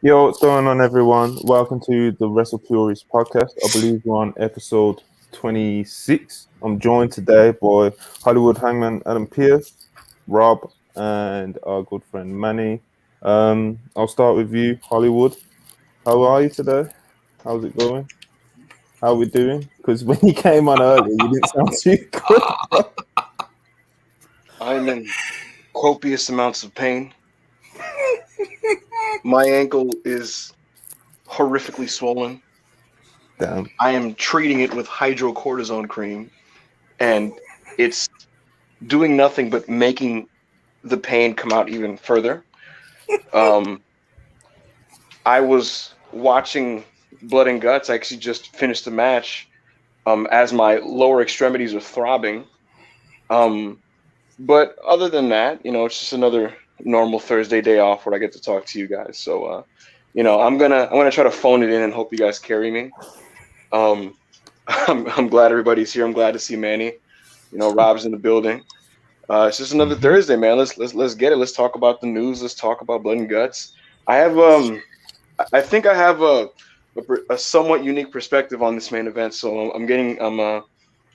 Yo, what's going on, everyone? Welcome to the WrestlePurists podcast. I believe we're on episode 26. I'm joined today by Hollywood Hangman Adam Pearce, Rob, and our good friend Manny. I'll start with you, Hollywood. How are you today? How's it going? How are we doing? Because when you came on earlier, you didn't sound too good. I'm in copious amounts of pain. My ankle is horrifically swollen. Damn. I am treating it with hydrocortisone cream, and it's doing nothing but making the pain come out even further. Um, I was watching Blood and Guts. I actually just finished the match as my lower extremities are throbbing. But other than that, it's just another normal Thursday day off where I get to talk to you guys. So, I'm gonna try to phone it in and hope you guys carry me. Um, I'm glad everybody's here. I'm glad to see Manny. Rob's in the building. It's just another Thursday, man. Let's get it. Let's talk about the news. Let's talk about Blood and Guts. I think I have a somewhat unique perspective on this main event. So I'm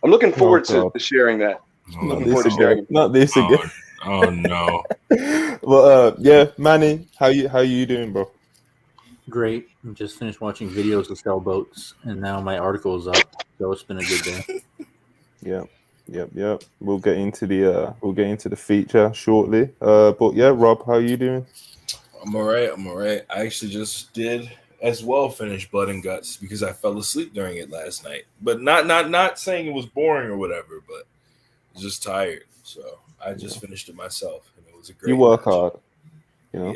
looking forward to sharing that. Not this again. Oh no. Well, yeah, Manny, how you doing, bro? Great. I just finished watching videos of sailboats, and now my article is up. So it's been a good day. Yep. We'll get into the feature shortly. But yeah, Rob, how you doing? I'm all right. I actually just did as well finish Blood and Guts because I fell asleep during it last night. But not saying it was boring or whatever, but I was just tired. So I just finished it myself, and it was a great. You work match. hard, you know.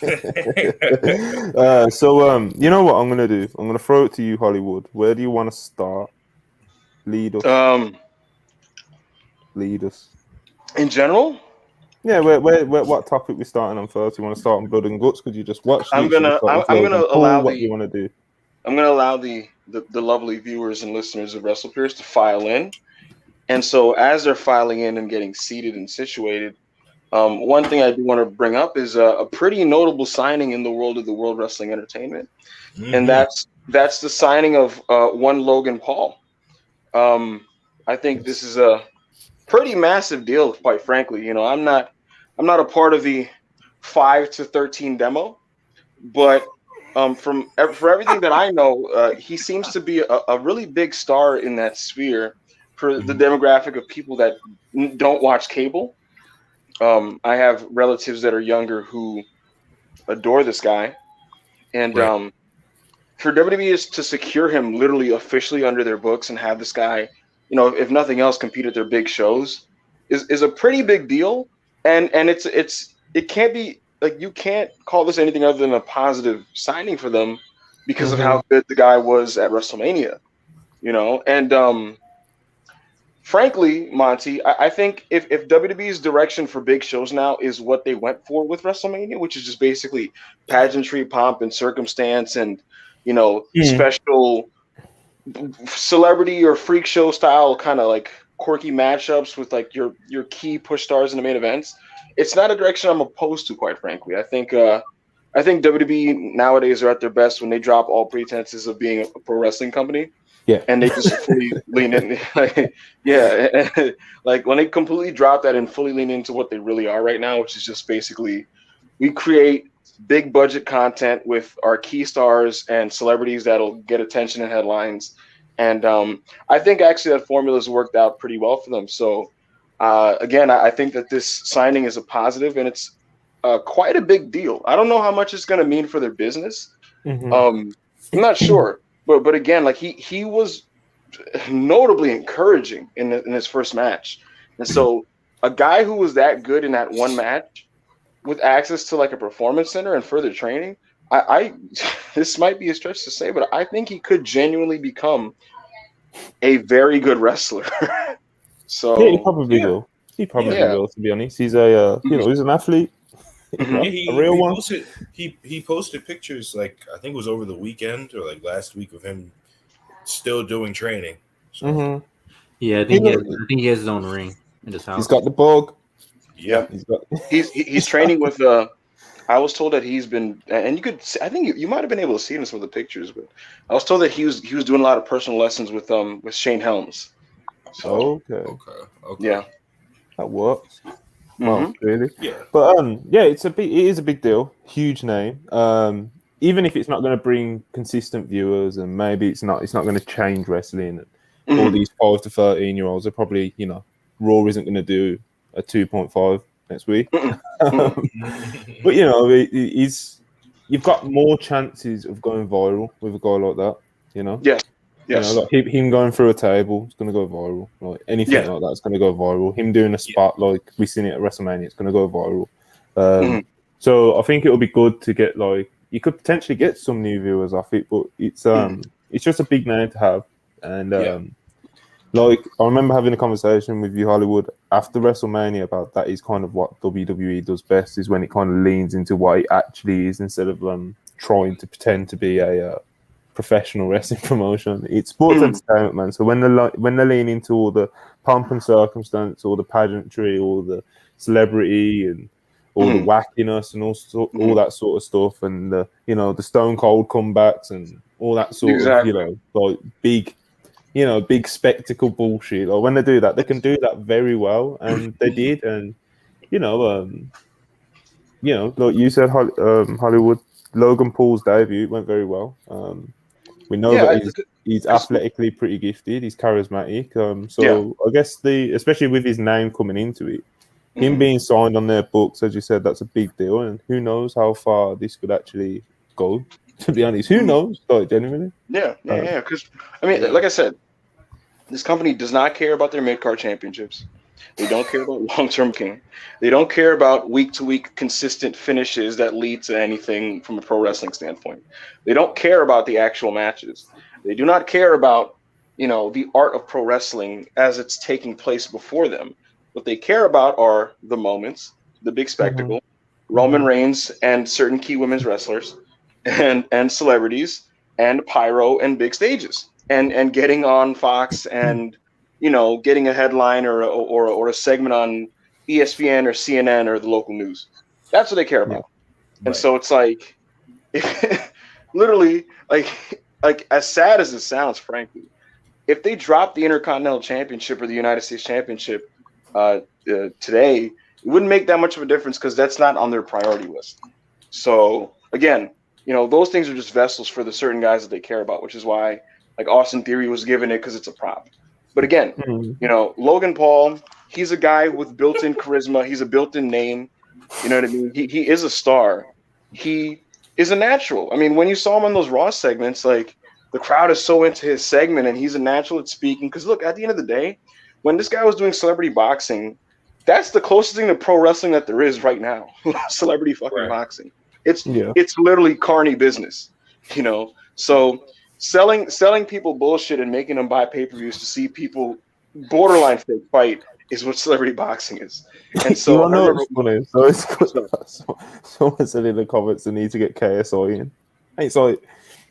Yeah. So you know what I'm gonna do? I'm gonna throw it to you, Hollywood. Where do you want to start? Lead us. Lead us. In general. Yeah, what topic we starting on first? You want to start on Blood and Guts because you just watched it? I'm gonna allow what you want to do. I'm gonna allow the lovely viewers and listeners of WrestlePurists to file in, and so as they're filing in and getting seated and situated, one thing I do want to bring up is a pretty notable signing in the world of the World Wrestling Entertainment, and that's the signing of one Logan Paul. I think this is a pretty massive deal, quite frankly. I'm not a part of the 5 to 13 demo, but for everything that I know, he seems to be a really big star in that sphere for the demographic of people that don't watch cable. I have relatives that are younger who adore this guy, and for WWE to secure him literally officially under their books and have this guy, if nothing else, compete at their big shows is a pretty big deal. And it can't be like, you can't call this anything other than a positive signing for them because of how good the guy was at WrestleMania, and frankly, Monty, I think if WWE's direction for big shows now is what they went for with WrestleMania, which is just basically pageantry, pomp, and circumstance, and special celebrity or freak show style kind of like quirky matchups with like your key push stars in the main events, it's not a direction I'm opposed to, quite frankly. I think WWE nowadays are at their best when they drop all pretenses of being a pro wrestling company. Yeah, and they just fully lean in. Like when they completely drop that and fully lean into what they really are right now, which is just basically we create big budget content with our key stars and celebrities that'll get attention and headlines. And I think actually that formula has worked out pretty well for them. So again, I think that this signing is a positive, and it's quite a big deal. I don't know how much it's going to mean for their business. I'm not sure. But again, like he was notably encouraging in his first match, and so a guy who was that good in that one match, with access to like a performance center and further training, I this might be a stretch to say, but I think he could genuinely become a very good wrestler. So yeah, he probably will. He probably will. To be honest, he's he's an athlete. A real one. He posted pictures, like I think it was over the weekend or like last week, of him still doing training. So. Yeah, I think he has his own ring in his house. He's got the bug. Yeah, he's training with I was told that he's been, and you could, I think you might have been able to see it in some of the pictures, but I was told that he was doing a lot of personal lessons with Shane Helms. So Okay, yeah, that works. Well, hmm really, Yeah. but yeah, it is a big deal, huge name. Even if it's not going to bring consistent viewers, and maybe it's not going to change wrestling. And all hmm these 5 to 13-year-olds are probably, Raw isn't going to do a 2.5 next week. hmm hmm But you've got more chances of going viral with a guy like that. You know, yes, yes, like him going through a table, it's gonna go viral. Like anything yeah, like that's gonna go viral. Him doing a spot like we seen it at WrestleMania, it's gonna go viral. hmm So I think it'll be good to get like you could potentially get some new viewers off it, but it's just a big name to have. And Yeah. like I remember having a conversation with you, Hollywood, after WrestleMania about that is kind of what WWE does best is when it kind of leans into what it actually is instead of trying to pretend to be a professional wrestling promotion. It's sports hmm entertainment, man. So when they lean into all the pomp and circumstance, all the pageantry, all the celebrity, and all the hmm wackiness, and all hmm that sort of stuff, and the Stone Cold comebacks and all that sort of exactly. like big spectacle bullshit. Or when they do that, they can do that very well, and they did. And you know, like you said, Hollywood, Logan Paul's debut went very well. We know Yeah, that he's because athletically pretty gifted. He's charismatic. yeah, So I guess especially with his name coming into it, him hmm being signed on their books, as you said, that's a big deal. And who knows how far this could actually go? To be honest, who knows? Like genuinely. yeah. Because I mean, Yeah. like I said, this company does not care about their mid card championships. They don't care about long term gain. They don't care about week to week consistent finishes that lead to anything from a pro wrestling standpoint. They don't care about the actual matches. They do not care about, the art of pro wrestling as it's taking place before them. What they care about are the moments, the big Mhm, spectacle, Roman mhm. Reigns and certain key women's wrestlers and celebrities and pyro and big stages and getting on Fox and getting a headline or a segment on ESPN or CNN or the local news. That's what they care Yeah. about. And Right. so it's like, literally, like as sad as it sounds, frankly, if they drop the Intercontinental Championship or the United States Championship today, it wouldn't make that much of a difference because that's not on their priority list. So again, those things are just vessels for the certain guys that they care about, which is why like Austin Theory was given it because it's a prop. But again, Mhm. Logan Paul, he's a guy with built-in charisma. He's a built-in name. You know what I mean? He is a star. He is a natural. I mean, when you saw him on those Raw segments, like the crowd is so into his segment, and he's a natural at speaking. Because look, at the end of the day, when this guy was doing celebrity boxing, that's the closest thing to pro wrestling that there is right now. Celebrity fucking Right. boxing. It's Yeah. it's literally carny business. So selling people bullshit and making them buy pay-per-views to see people borderline fake fight is what celebrity boxing is. And You so want I to know remember what's funny? So it's good. so, Someone said in the comments they need to get KSI in. And it's like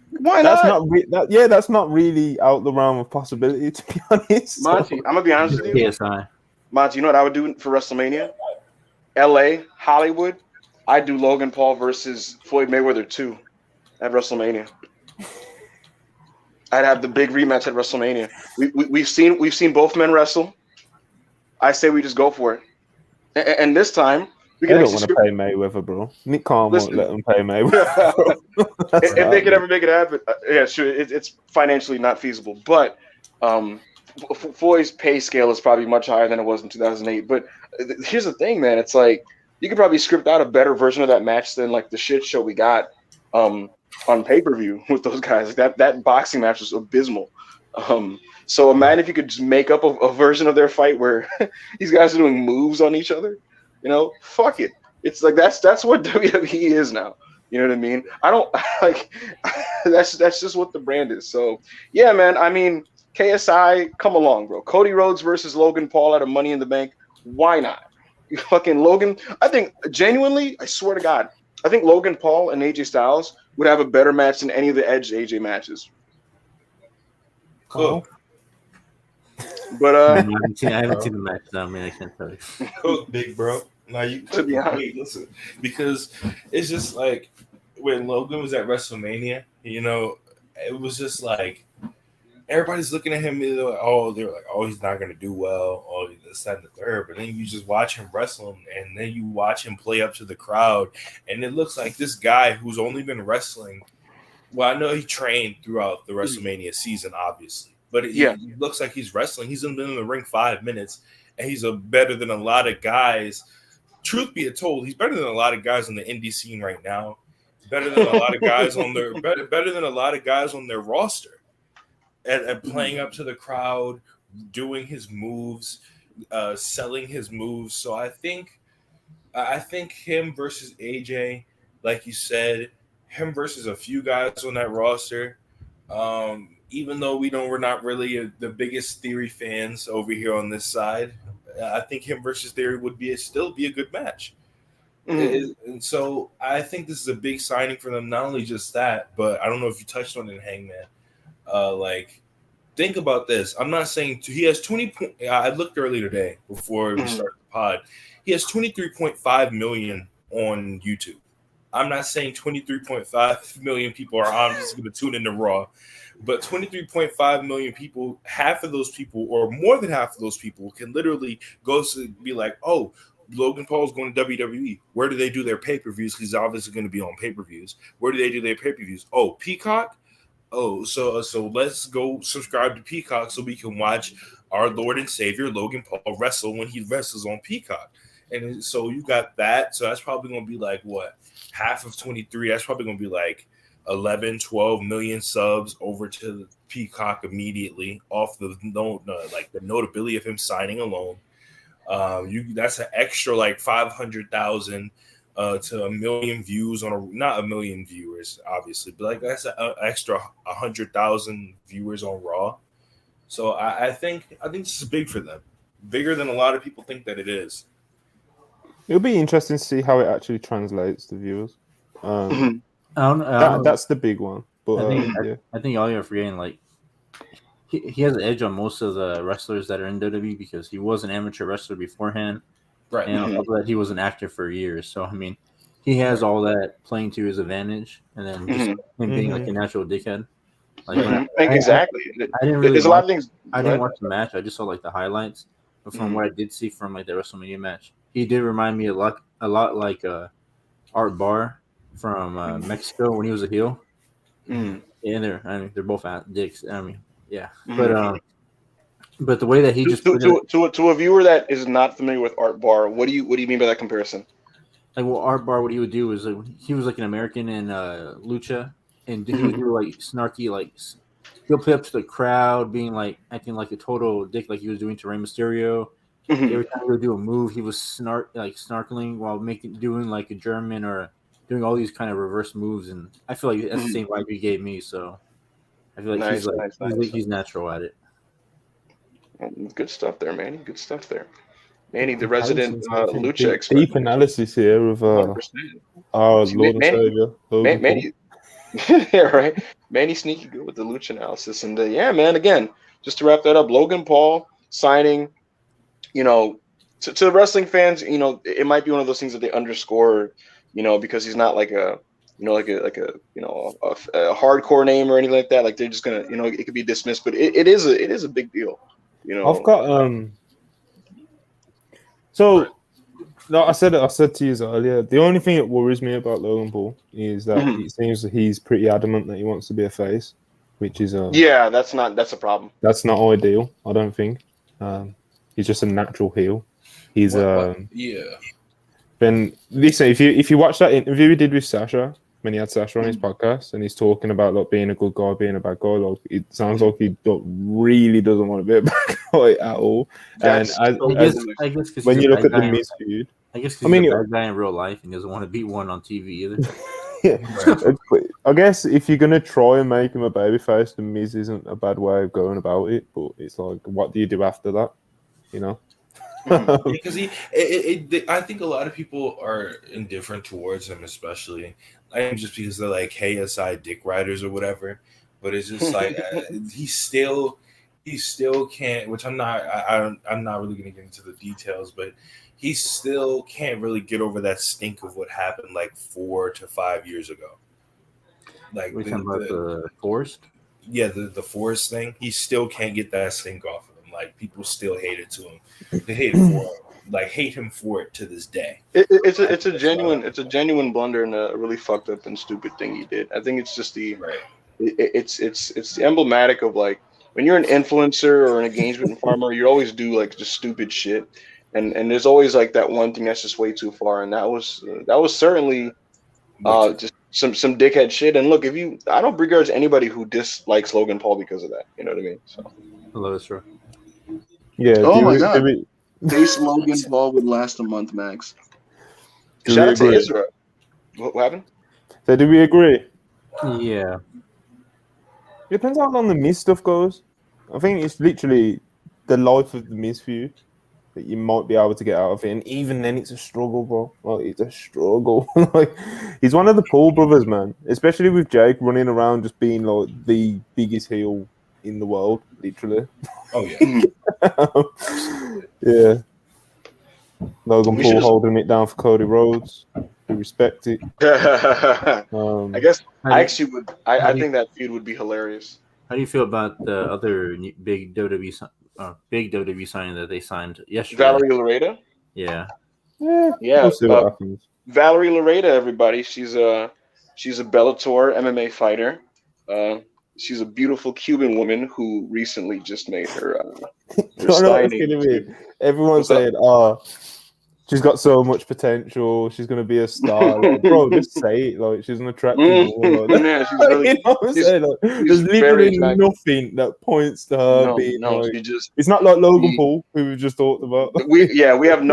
why that's not? not that's not really out the realm of possibility, to be honest. Monty, I'm gonna be honest with you. KSI. Monty, you know what I would do for WrestleMania? LA, Hollywood, I'd do Logan Paul versus Floyd Mayweather 2 at WrestleMania. I'd have the big rematch at WrestleMania. We've seen both men wrestle. I say we just go for it. And this time we They can don't actually want to script. pay Mayweather, bro. Nick Khan won't Listen, let them pay Mayweather. if Bro. That's not they could happening. ever make it happen, yeah, sure, it's financially not feasible. But Floyd's pay scale is probably much higher than it was in 2008. But here's the thing, man. It's like you could probably script out a better version of that match than like the shit show we got um, on pay per view with those guys. Like that boxing match was abysmal. So imagine if you could just make up a version of their fight where these guys are doing moves on each other. Fuck it. It's like that's what WWE is now. You know what I mean? I don't like that's just what the brand is. So yeah, man. I mean, KSI, come along, bro. Cody Rhodes versus Logan Paul at a Money in the Bank. Why not? You fucking Logan. I think genuinely, I swear to God, I think Logan Paul and AJ Styles would have a better match than any of the Edge AJ matches. Wow. Cook. But I haven't seen the match, so I mean, I can't tell you. Cook, big bro. Now you To be honest. wait, listen, because it's just like when Logan was at WrestleMania, it was just like everybody's looking at him. They're like, oh, he's not gonna do well. Oh, this, that, and the third. But then you just watch him wrestle, and then you watch him play up to the crowd, and it looks like this guy who's only been wrestling. Well, I know he trained throughout the WrestleMania season, obviously, but it looks like he's wrestling. He's been in the ring 5 minutes, and he's better than a lot of guys. Truth be told, he's better than a lot of guys on the indie scene right now. Better than a lot of guys on their better than a lot of guys on their roster. And playing up to the crowd, doing his moves, selling his moves. So I think him versus AJ, like you said, him versus a few guys on that roster. Even though we're not really the biggest Theory fans over here on this side, I think him versus Theory would still be a good match. And so I think this is a big signing for them. Not only just that, but I don't know if you touched on it, Hangman. Think about this. I'm not saying he has 20. I looked earlier today before we started the pod. He has 23.5 million on YouTube. I'm not saying 23.5 million people are obviously going to tune into Raw, but 23.5 million people, half of those people, or more than half of those people, can literally go to be like, oh, Logan Paul's going to WWE. Where do they do their pay-per-views? He's obviously going to be on pay-per-views. Where do they do their pay-per-views? Oh, Peacock? Oh, so let's go subscribe to Peacock so we can watch our Lord and Savior Logan Paul wrestle when he wrestles on Peacock. And so you got that. So that's probably going to be like, what, half of 23? That's probably going to be like 11, 12 million subs over to the Peacock immediately off the notability of him signing alone. That's an extra like 500,000 to 1 million views not 1 million viewers, obviously, but like that's an extra 100,000 viewers on Raw. So I think this is big for them, bigger than a lot of people think that it is. It'll be interesting to see how it actually translates to viewers. That's the big one. But I think all you're forgetting, like he has an edge on most of the wrestlers that are in WWE because he was an amateur wrestler beforehand. Right. And on top of that, he was an actor for years. So, I mean, he has all that playing to his advantage. And then just him being like a natural dickhead. Like, exactly. I didn't really There's a lot of things. I didn't watch the match. I just saw like the highlights. But from what I did see from like the WrestleMania match, he did remind me a lot like Art Barr from Mexico when he was a heel. Mm. Yeah, they're both dicks. I mean, yeah. But the way that he to a viewer that is not familiar with Art Barr, what do you mean by that comparison? Like, well, Art Barr, what he would do is he was like an American in lucha, and he would do like snarky, like he'll play up to the crowd, being like acting like a total dick, like he was doing to Rey Mysterio. Every time he would do a move, he was snarkling while doing like a German or doing all these kind of reverse moves, and I feel like that's the same vibe he gave me. So I feel like he's natural at it. Good stuff there, Manny. Good stuff there. Manny, the resident lucha expert. Deep analysis here of our Lord and Savior. Manny, yeah, right. Manny sneaky good with the lucha analysis. And yeah, man, again, just to wrap that up, Logan Paul signing, to the wrestling fans, it might be one of those things that they underscore, because he's not like a hardcore name or anything like that. Like they're just gonna, it could be dismissed, but it is a big deal. I've got So, no, I said to you earlier. The only thing that worries me about Logan Paul is that it seems that he's pretty adamant that he wants to be a face, which is that's a problem. That's not ideal. I don't think. He's just a natural heel. He's Then listen, if you watch that interview he did with Sasha when he had Sasha on his podcast, and he's talking about being a good guy, being a bad guy, it sounds like he really doesn't want to be a bad guy at all. I guess when you look at the Miz feud, I guess he's a bad guy in real life and doesn't want to beat one on TV either. I guess if you're gonna try and make him a babyface, the Miz isn't a bad way of going about it. But it's like, what do you do after that? Because I think a lot of people are indifferent towards him, especially just because they're like KSI dick riders or whatever. But it's just like he's still he still can't. Which I'm not. I'm not really going to get into the details, but he still can't really get over that stink of what happened like 4 to 5 years ago. Like We're talking about the Forest. Yeah, the Forest thing. He still can't get that stink off of him. Like people still hate it to him. They hate it for him. Like hate him for it to this day. It's a genuine blunder and a really fucked up and stupid thing he did. I think it's just it's emblematic of like when you're an influencer or an engagement farmer, you always do like just stupid shit, and there's always like that one thing that's just way too far, and that was certainly just some dickhead shit. And look, I don't begrudge anybody who dislikes Logan Paul because of that. You know what I mean? So hello, sir. Yeah. Oh my god. Base Logan Paul would last a month max. Shout out to Israel. What happened? So do we agree? Yeah. It depends how long the Miz stuff goes. I think it's literally the life of the Miz feud that you might be able to get out of it. And even then, it's a struggle, bro. Like, it's a struggle. Like, he's one of the Paul brothers, man. Especially with Jake running around just being like the biggest heel in the world, literally. Oh, yeah. Yeah. Logan Paul holding it down for Cody Rhodes. We respect it. I guess I actually would. I think that feud would be hilarious. How do you feel about the other big WWE signing that they signed yesterday? Valerie Lareda. Yeah. Yeah. We'll see what happens. Valerie Lareda, everybody. She's a Bellator MMA fighter. She's a beautiful Cuban woman who recently just made her signing. Everyone's saying, "Oh, she's got so much potential. She's going to be a star." Like, bro, just say it. Like, she's an attractive woman. Like, yeah, she's really. You know what I'm saying? Like, there's literally nothing that points to her being like. It's not like Logan Paul, who we just talked about. We have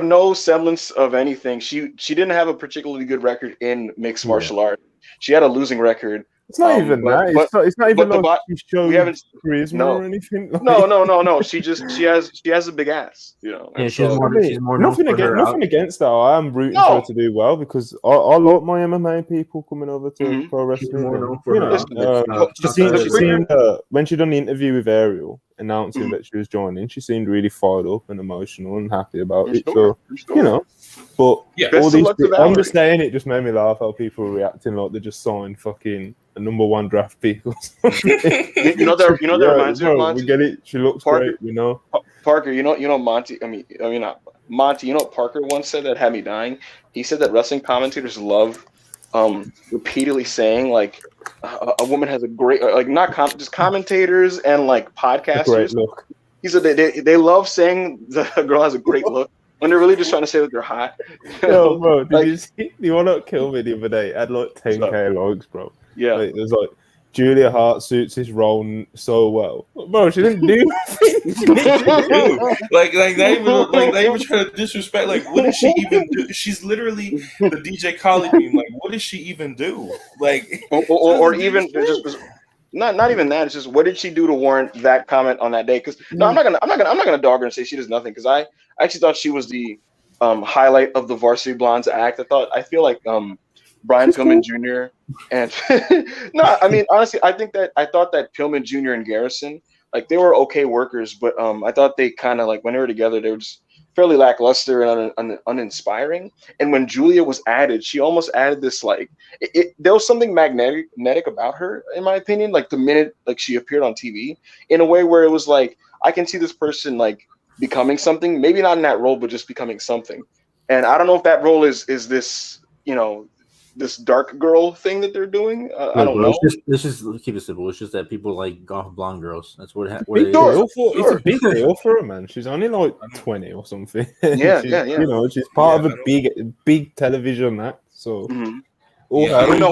no semblance of anything. She didn't have a particularly good record in mixed martial art. She had a losing record. It's not even that. It's not even like she showed charisma or anything. Like, no. She has a big ass, you know. Yeah, she's more nothing against that. I am rooting for her to do well because I like my MMA people coming over to pro wrestling. She seemed when she done the interview with Ariel announcing that she was joining, she seemed really fired up and emotional and happy about it. So you know, but all these, I'm just saying, it just made me laugh how people were reacting like they just signed fucking a number one draft pick or something. you know that reminds me of Monty. We get it. She looks great, you know. Parker, you know Monty. I mean not Monty. You know what Parker once said that had me dying. He said that wrestling commentators love repeatedly saying like a woman has a great just commentators and like podcasters. Great look. He said they love saying the girl has a great look when they're really just trying to say that they're hot. Yo, bro, did you see? You want to kill me the other day? I had like 10K likes, bro. Yeah, like, it was like Julia Hart suits this role so well, bro. She didn't do anything. like not even trying to disrespect. Like, what did she even do? She's literally the DJ Khaled meme. Like, what does she even do? Like, or even just not even that. It's just what did she do to warrant that comment on that day? Because I'm not gonna dog her and say she does nothing. Because I actually thought she was the highlight of the Varsity Blondes act. I feel like Brian Pillman Jr. and no, I mean honestly, I thought that Pillman Jr. and Garrison, like they were okay workers, but I thought they kind of like when they were together, they were just fairly lackluster and uninspiring. And when Julia was added, she almost added this like there was something magnetic about her, in my opinion. Like the minute like she appeared on TV, in a way where it was like I can see this person like becoming something, maybe not in that role, but just becoming something. And I don't know if that role is this, you know, this dark girl thing that they're doing. I don't know. Let's just keep it simple. It's just that people like golf blonde girls. That's what it is. It's a big deal for her, man. She's only like 20 or something. Yeah. You know, she's part of a big television act. So, wait, what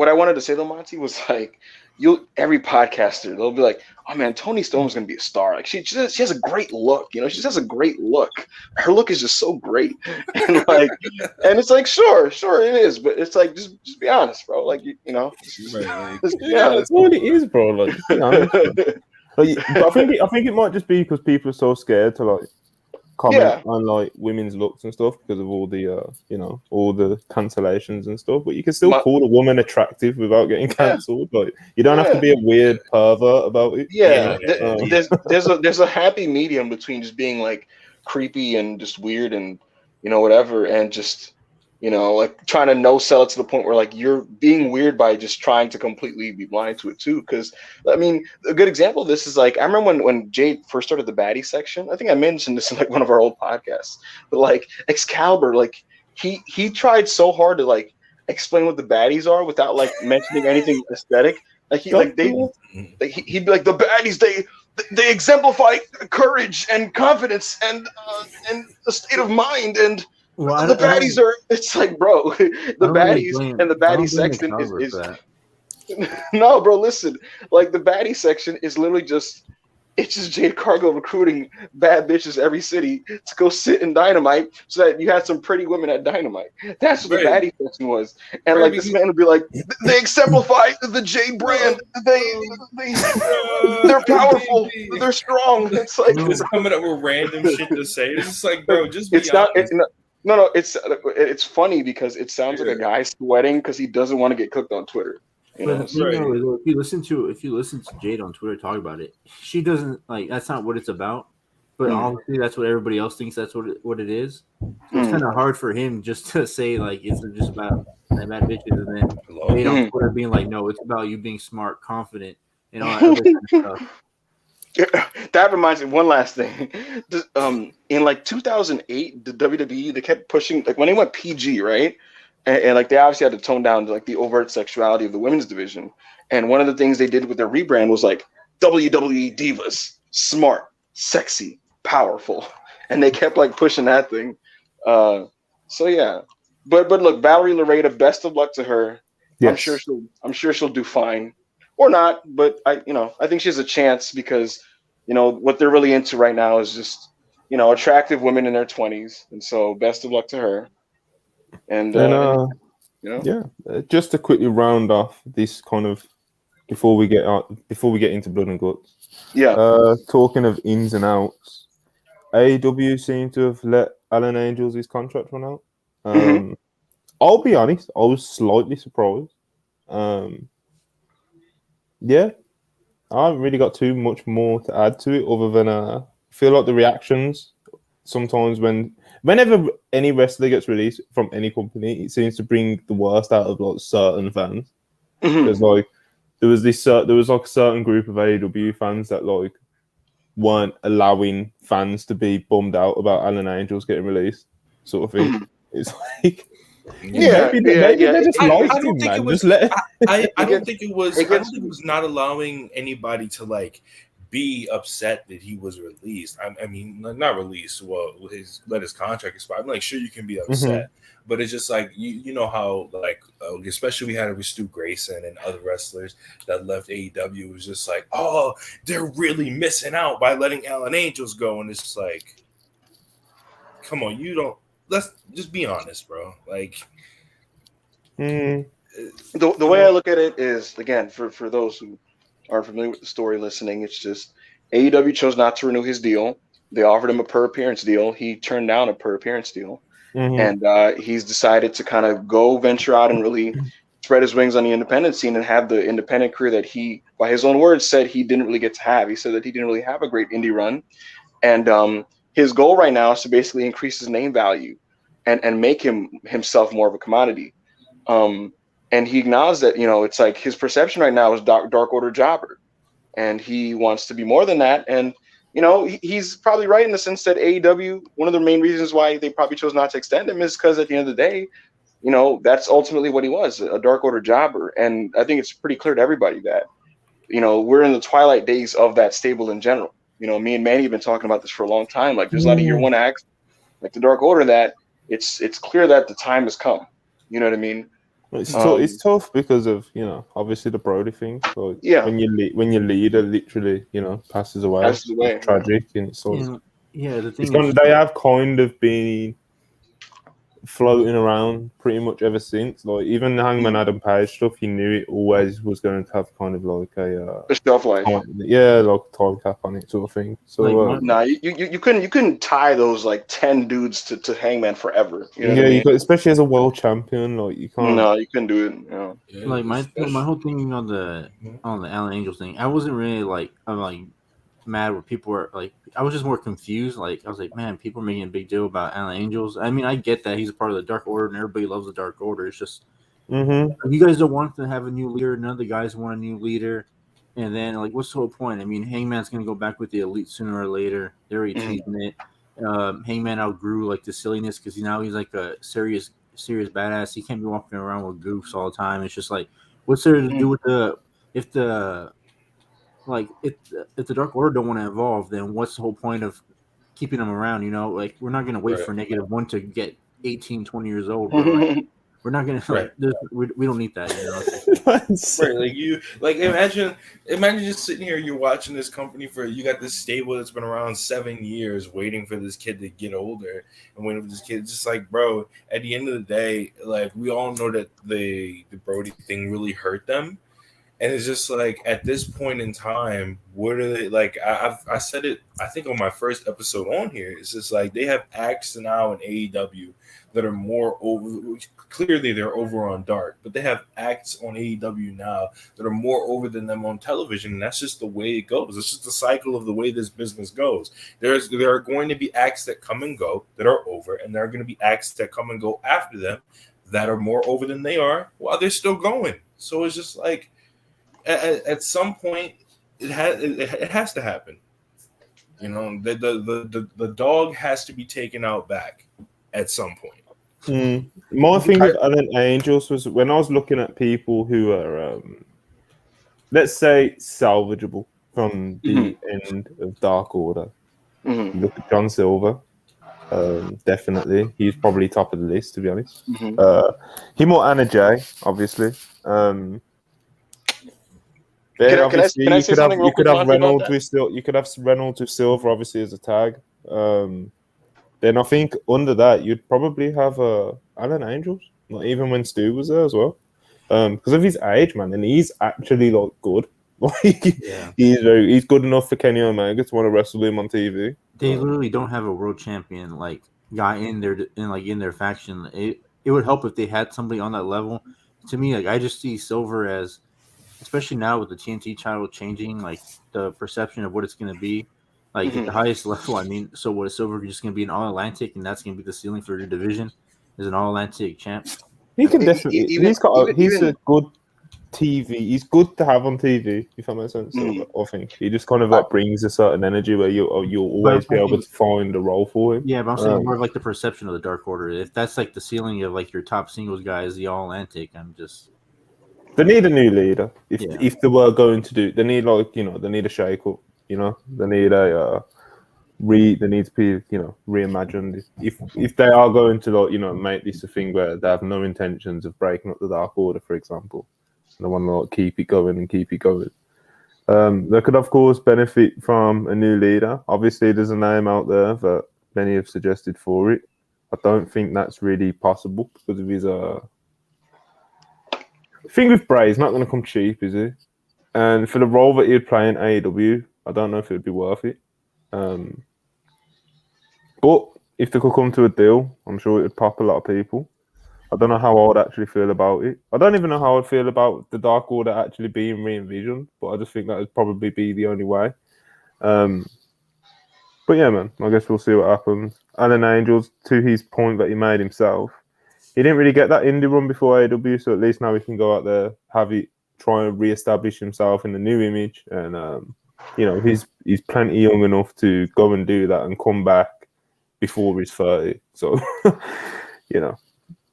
I wanted to say though, Monty, was like every podcaster, they'll be like, "Oh man, Toni Storm's gonna be a star. Like she has a great look, you know. She has a great look. Her look is just so great, and it's like, sure, it is, but it's like, just be honest, bro. Like you know, that's what it is, bro. Like, you know, I think it might just be because people are so scared to like comment Yeah. on like women's looks and stuff because of all the all the cancellations and stuff, but you can still My, call a woman attractive without getting yeah, cancelled. Like you don't have to yeah. be a weird pervert about it. Yeah, Yeah. there's a happy medium between just being like creepy and just weird and whatever, and just like trying to no sell it to the point where like you're being weird by just trying to completely be blind to it too. Because I mean, a good example of this is like I remember when Jade first started the baddie section. I think I mentioned this in like one of our old podcasts, but like Excalibur, like he tried so hard to like explain what the baddies are without like mentioning anything aesthetic. Like he God, like they yeah. he'd be like the baddies. They exemplify courage and confidence and a state of mind. And Well, the baddies are. It's like, bro, the baddies and the I baddie don't blame the section cover is for that. no, bro. Listen, like the baddie section is literally just. It's just Jade Cargill recruiting bad bitches every city to go sit in Dynamite so that you had some pretty women at Dynamite. That's what the Right. baddie section was. And Right, like this man would be like, they exemplify the Jade brand. They're powerful. baby. They're strong. It's like Just coming up with random shit to say. It's just like, bro, just be it's not. honest. No. It's funny because it sounds like a guy sweating because he doesn't want to get cooked on Twitter. But the thing Right. though is, if you listen to Jade on Twitter talk about it, she doesn't like. That's not what it's about. But obviously, that's what everybody else thinks. That's what it is. So it's kind of hard for him just to say like it's just about bad bitches, and then Jade on Twitter being like, no, it's about you being smart, confident, and all that other kind of stuff. That reminds me one last thing. In like 2008, the WWE they kept pushing like when they went PG, right? And like they obviously had to tone down like the overt sexuality of the women's division. And one of the things they did with their rebrand was like WWE divas, smart, sexy, powerful, and they kept like pushing that thing. So yeah, but look, Valerie Lareda, best of luck to her. Yes. I'm sure she'll do fine. Or not, but I think she has a chance because what they're really into right now is just attractive women in their 20s, and so best of luck to her. And just to quickly round off this kind of before we get into blood and guts. Yeah. Talking of ins and outs, AEW seem to have let Alan Angels his contract run out. I'll be honest, I was slightly surprised. Yeah, I haven't really got too much more to add to it other than I feel like the reactions sometimes whenever any wrestler gets released from any company, it seems to bring the worst out of like certain fans. Because like there was like a certain group of AEW fans that like weren't allowing fans to be bummed out about Alan Angels getting released, sort of thing. It's like maybe they just liked him, man. Just let. I don't think it was. I don't think it was not allowing anybody to like be upset that he was released. I mean, not released. Well, let his contract expire. I'm like, sure, you can be upset, but it's just like you know how like especially we had it with Stu Grayson and other wrestlers that left AEW. It was just like, oh, they're really missing out by letting Alan Angels go, and it's just like, come on, you don't. Let's just be honest, bro. Like, the way I look at it is, again, for those who aren't familiar with the story listening, it's just AEW chose not to renew his deal. They offered him a per appearance deal. He turned down a per appearance deal, and he's decided to kind of go venture out and really spread his wings on the independent scene and have the independent career that he, by his own words, said he didn't really get to have. He said that he didn't really have a great indie run, and his goal right now is to basically increase his name value and make himself more of a commodity. And he acknowledged that, it's like his perception right now is Dark Order jobber, and he wants to be more than that. And, he's probably right in the sense that AEW, one of the main reasons why they probably chose not to extend him is because at the end of the day, that's ultimately what he was, a Dark Order jobber. And I think it's pretty clear to everybody that, we're in the twilight days of that stable in general. Me and Manny have been talking about this for a long time. Like there's a lot of year one acts like the Dark Order that it's clear that the time has come. You know what I mean? It's tough because of obviously the Brody thing. So when your leader literally passes away, it's tragic, and it's sort of the thing is, they have kind of been floating around pretty much ever since. Like even Hangman Adam Page stuff, he knew it always was going to have kind of like a The shelf life. like time cap on it sort of thing. So Like, Nah, you couldn't tie those like 10 dudes to Hangman forever. You know what I mean? you got, especially as a world champion, like you can't. No, you couldn't do it. You know? Yeah, like my especially- whole thing on the Alan Angels thing, I wasn't really like I'm like mad where people were like I was just more confused. Like I was like, man, people are making a big deal about Alan Angels. I mean, I get that he's a part of the Dark Order and everybody loves the Dark Order. It's just you guys don't want to have a new leader. None of the guys want a new leader. And then like, what's the whole point? I mean, Hangman's gonna go back with the Elite sooner or later. They're already teasing it. Hangman outgrew like the silliness because he's like a serious badass. He can't be walking around with goofs all the time. It's just like, what's there to do with if the Dark Order don't want to evolve, then what's the whole point of keeping them around? You know, like we're not gonna wait for -1 to get 18, 20 years old. Bro. Like, we're not gonna like we don't need that. You know, right? Imagine just sitting here. You're watching this company you got this stable that's been around 7 years, waiting for this kid to get older, and when this kid just like, bro, at the end of the day, like we all know that the Brody thing really hurt them. And it's just like at this point in time, what are they like? I said it, I think on my first episode on here. It's just like they have acts now in AEW that are more over. Clearly, they're over on Dark, but they have acts on AEW now that are more over than them on television. And that's just the way it goes. It's just the cycle of the way this business goes. There are going to be acts that come and go that are over, and there are going to be acts that come and go after them that are more over than they are while they're still going. So it's just like. At some point, it has to happen. You know, the dog has to be taken out back at some point. My thing with Alan Angels was when I was looking at people who are, let's say, salvageable from the end of Dark Order. Look at John Silver. Definitely, he's probably top of the list, to be honest. Him or Anna Jay, obviously. Can I say something real quick? You could have Reynolds with Silver, obviously, as a tag. Then I think under that you'd probably have Alan Angels, not even when Stu was there as well, because of his age, man, and he's actually like good. Like he's good enough for Kenny Omega to want to wrestle him on TV. They literally don't have a world champion like guy in their faction. It would help if they had somebody on that level. To me, like I just see Silver as. Especially now with the TNT title changing, like the perception of what it's going to be, like at the highest level. I mean, so what is Silver just going to be an All Atlantic, and that's going to be the ceiling for your division? Is an All Atlantic champ? He can definitely. He's a good TV. He's good to have on TV. If that makes sense. I think he just kind of like brings a certain energy where you'll always be able to find a role for him. Yeah, but I'm saying more of like the perception of the Dark Order. If that's like the ceiling of like your top singles guy is the All Atlantic, I'm just. They need a new leader. If they were going to do, they need they need a shake up. You know, they need a they need to be reimagined. If they are going to make this a thing where they have no intentions of breaking up the Dark Order, for example, they want to keep it going. They could of course benefit from a new leader. Obviously, there's a name out there that many have suggested for it. I don't think that's really possible because of his The thing with Bray, he's not going to come cheap, is he? And for the role that he'd play in AEW, I don't know if it'd be worth it. But if they could come to a deal, I'm sure it would pop a lot of people. I don't know how I would actually feel about it. I don't even know how I'd feel about the Dark Order actually being re-envisioned, but I just think that would probably be the only way. But yeah, man, I guess we'll see what happens. Alan Angels, to his point that he made himself, he didn't really get that indie run before AEW, so at least now he can go out there, have it, try and re-establish himself in a new image, and he's plenty young enough to go and do that and come back before he's 30. So,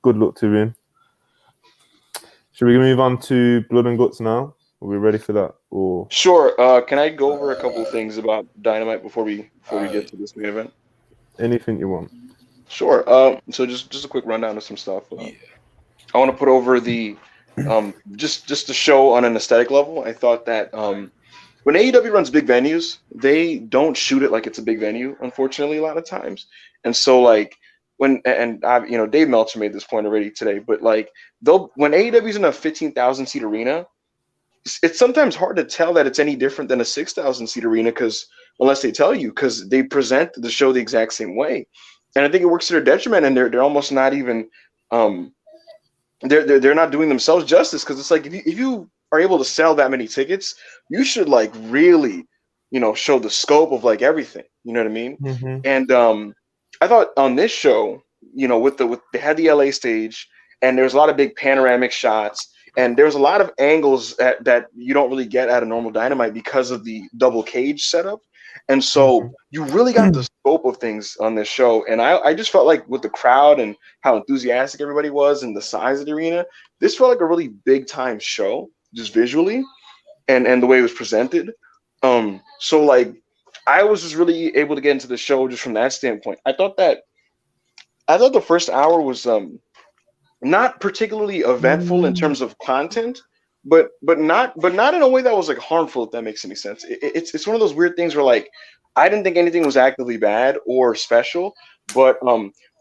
good luck to him. Should we move on to Blood and Guts now? Are we ready for that? Or sure. Can I go over a couple of things about Dynamite before we get to this main event? Anything you want. Sure. So just a quick rundown of some stuff. I want to put over the just the show on an aesthetic level. I thought that when AEW runs big venues, they don't shoot it like it's a big venue, unfortunately, a lot of times. And so like Dave Meltzer made this point already today, but like when AEW is in a 15,000 seat arena, it's sometimes hard to tell that it's any different than a 6,000 seat arena unless they tell you, because they present the show the exact same way, and I think it works to their detriment, and they're almost not even they're not doing themselves justice, because it's like if you are able to sell that many tickets, you should like really show the scope of like everything, you know what I mean? Mm-hmm. And I thought on this show, they had the LA stage, and there's a lot of big panoramic shots, and there's a lot of angles that you don't really get at a normal Dynamite because of the double cage setup. And so you really got the scope of things on this show. And I just felt like with the crowd and how enthusiastic everybody was and the size of the arena, this felt like a really big time show, just visually and the way it was presented. So like I was just really able to get into the show just from that standpoint. I thought the first hour was not particularly eventful in terms of content, but not in a way that was like harmful, if that makes any sense. It's one of those weird things where like I didn't think anything was actively bad or special, but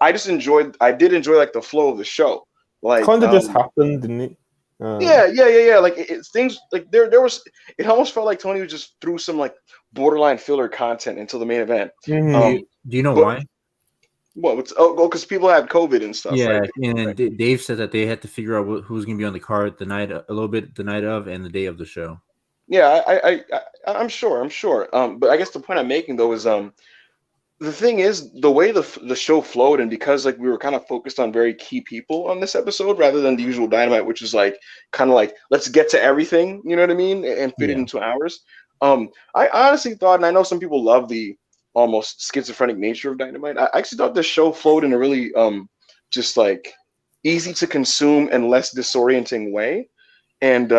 I did enjoy like the flow of the show. Like Kind of just happened, didn't it? Yeah. Like it's things like there was. It almost felt like Tony was just threw some like borderline filler content into the main event. Mm-hmm. Do you know why? What? Because people have COVID and stuff. Yeah, right? and Dave said that they had to figure out who's going to be on the card the night of and the day of the show. Yeah, I'm sure. But I guess the point I'm making though is the thing is the way the show flowed, and because like we were kind of focused on very key people on this episode rather than the usual Dynamite, which is like kind of like let's get to everything, you know what I mean, and fit it into hours. I honestly thought, and I know some people love the almost schizophrenic nature of Dynamite. I actually thought this show flowed in a really just like easy to consume and less disorienting way, and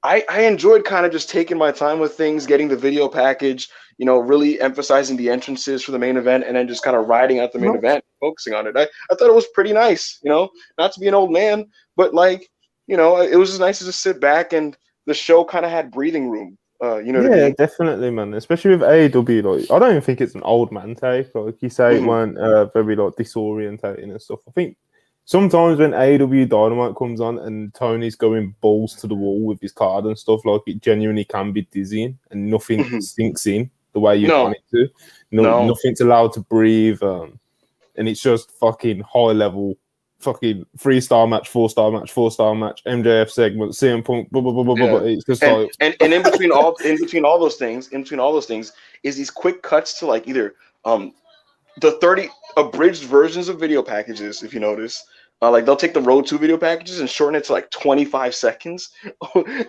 I enjoyed kind of just taking my time with things, getting the video package, really emphasizing the entrances for the main event, and then just kind of riding out the main event, focusing on it. I thought it was pretty nice, not to be an old man, but like, it was just nice to just sit back, and the show kind of had breathing room. What I mean? Definitely, man. Especially with AEW, like I don't even think it's an old man take. Like you say, it weren't very like disorientating and stuff. I think sometimes when AEW Dynamite comes on and Tony's going balls to the wall with his card and stuff, like it genuinely can be dizzying and nothing sinks in the way you want it to. Nothing's allowed to breathe, and it's just fucking high level. Fucking 3-star match, 4-star match, 4-star match, MJF segment, CM Punk, blah, blah, blah, blah, blah. It's just and in between all those things is these quick cuts to like either the 30 abridged versions of video packages, if you notice. Like they'll take the Road 2 video packages and shorten it to like 25 seconds.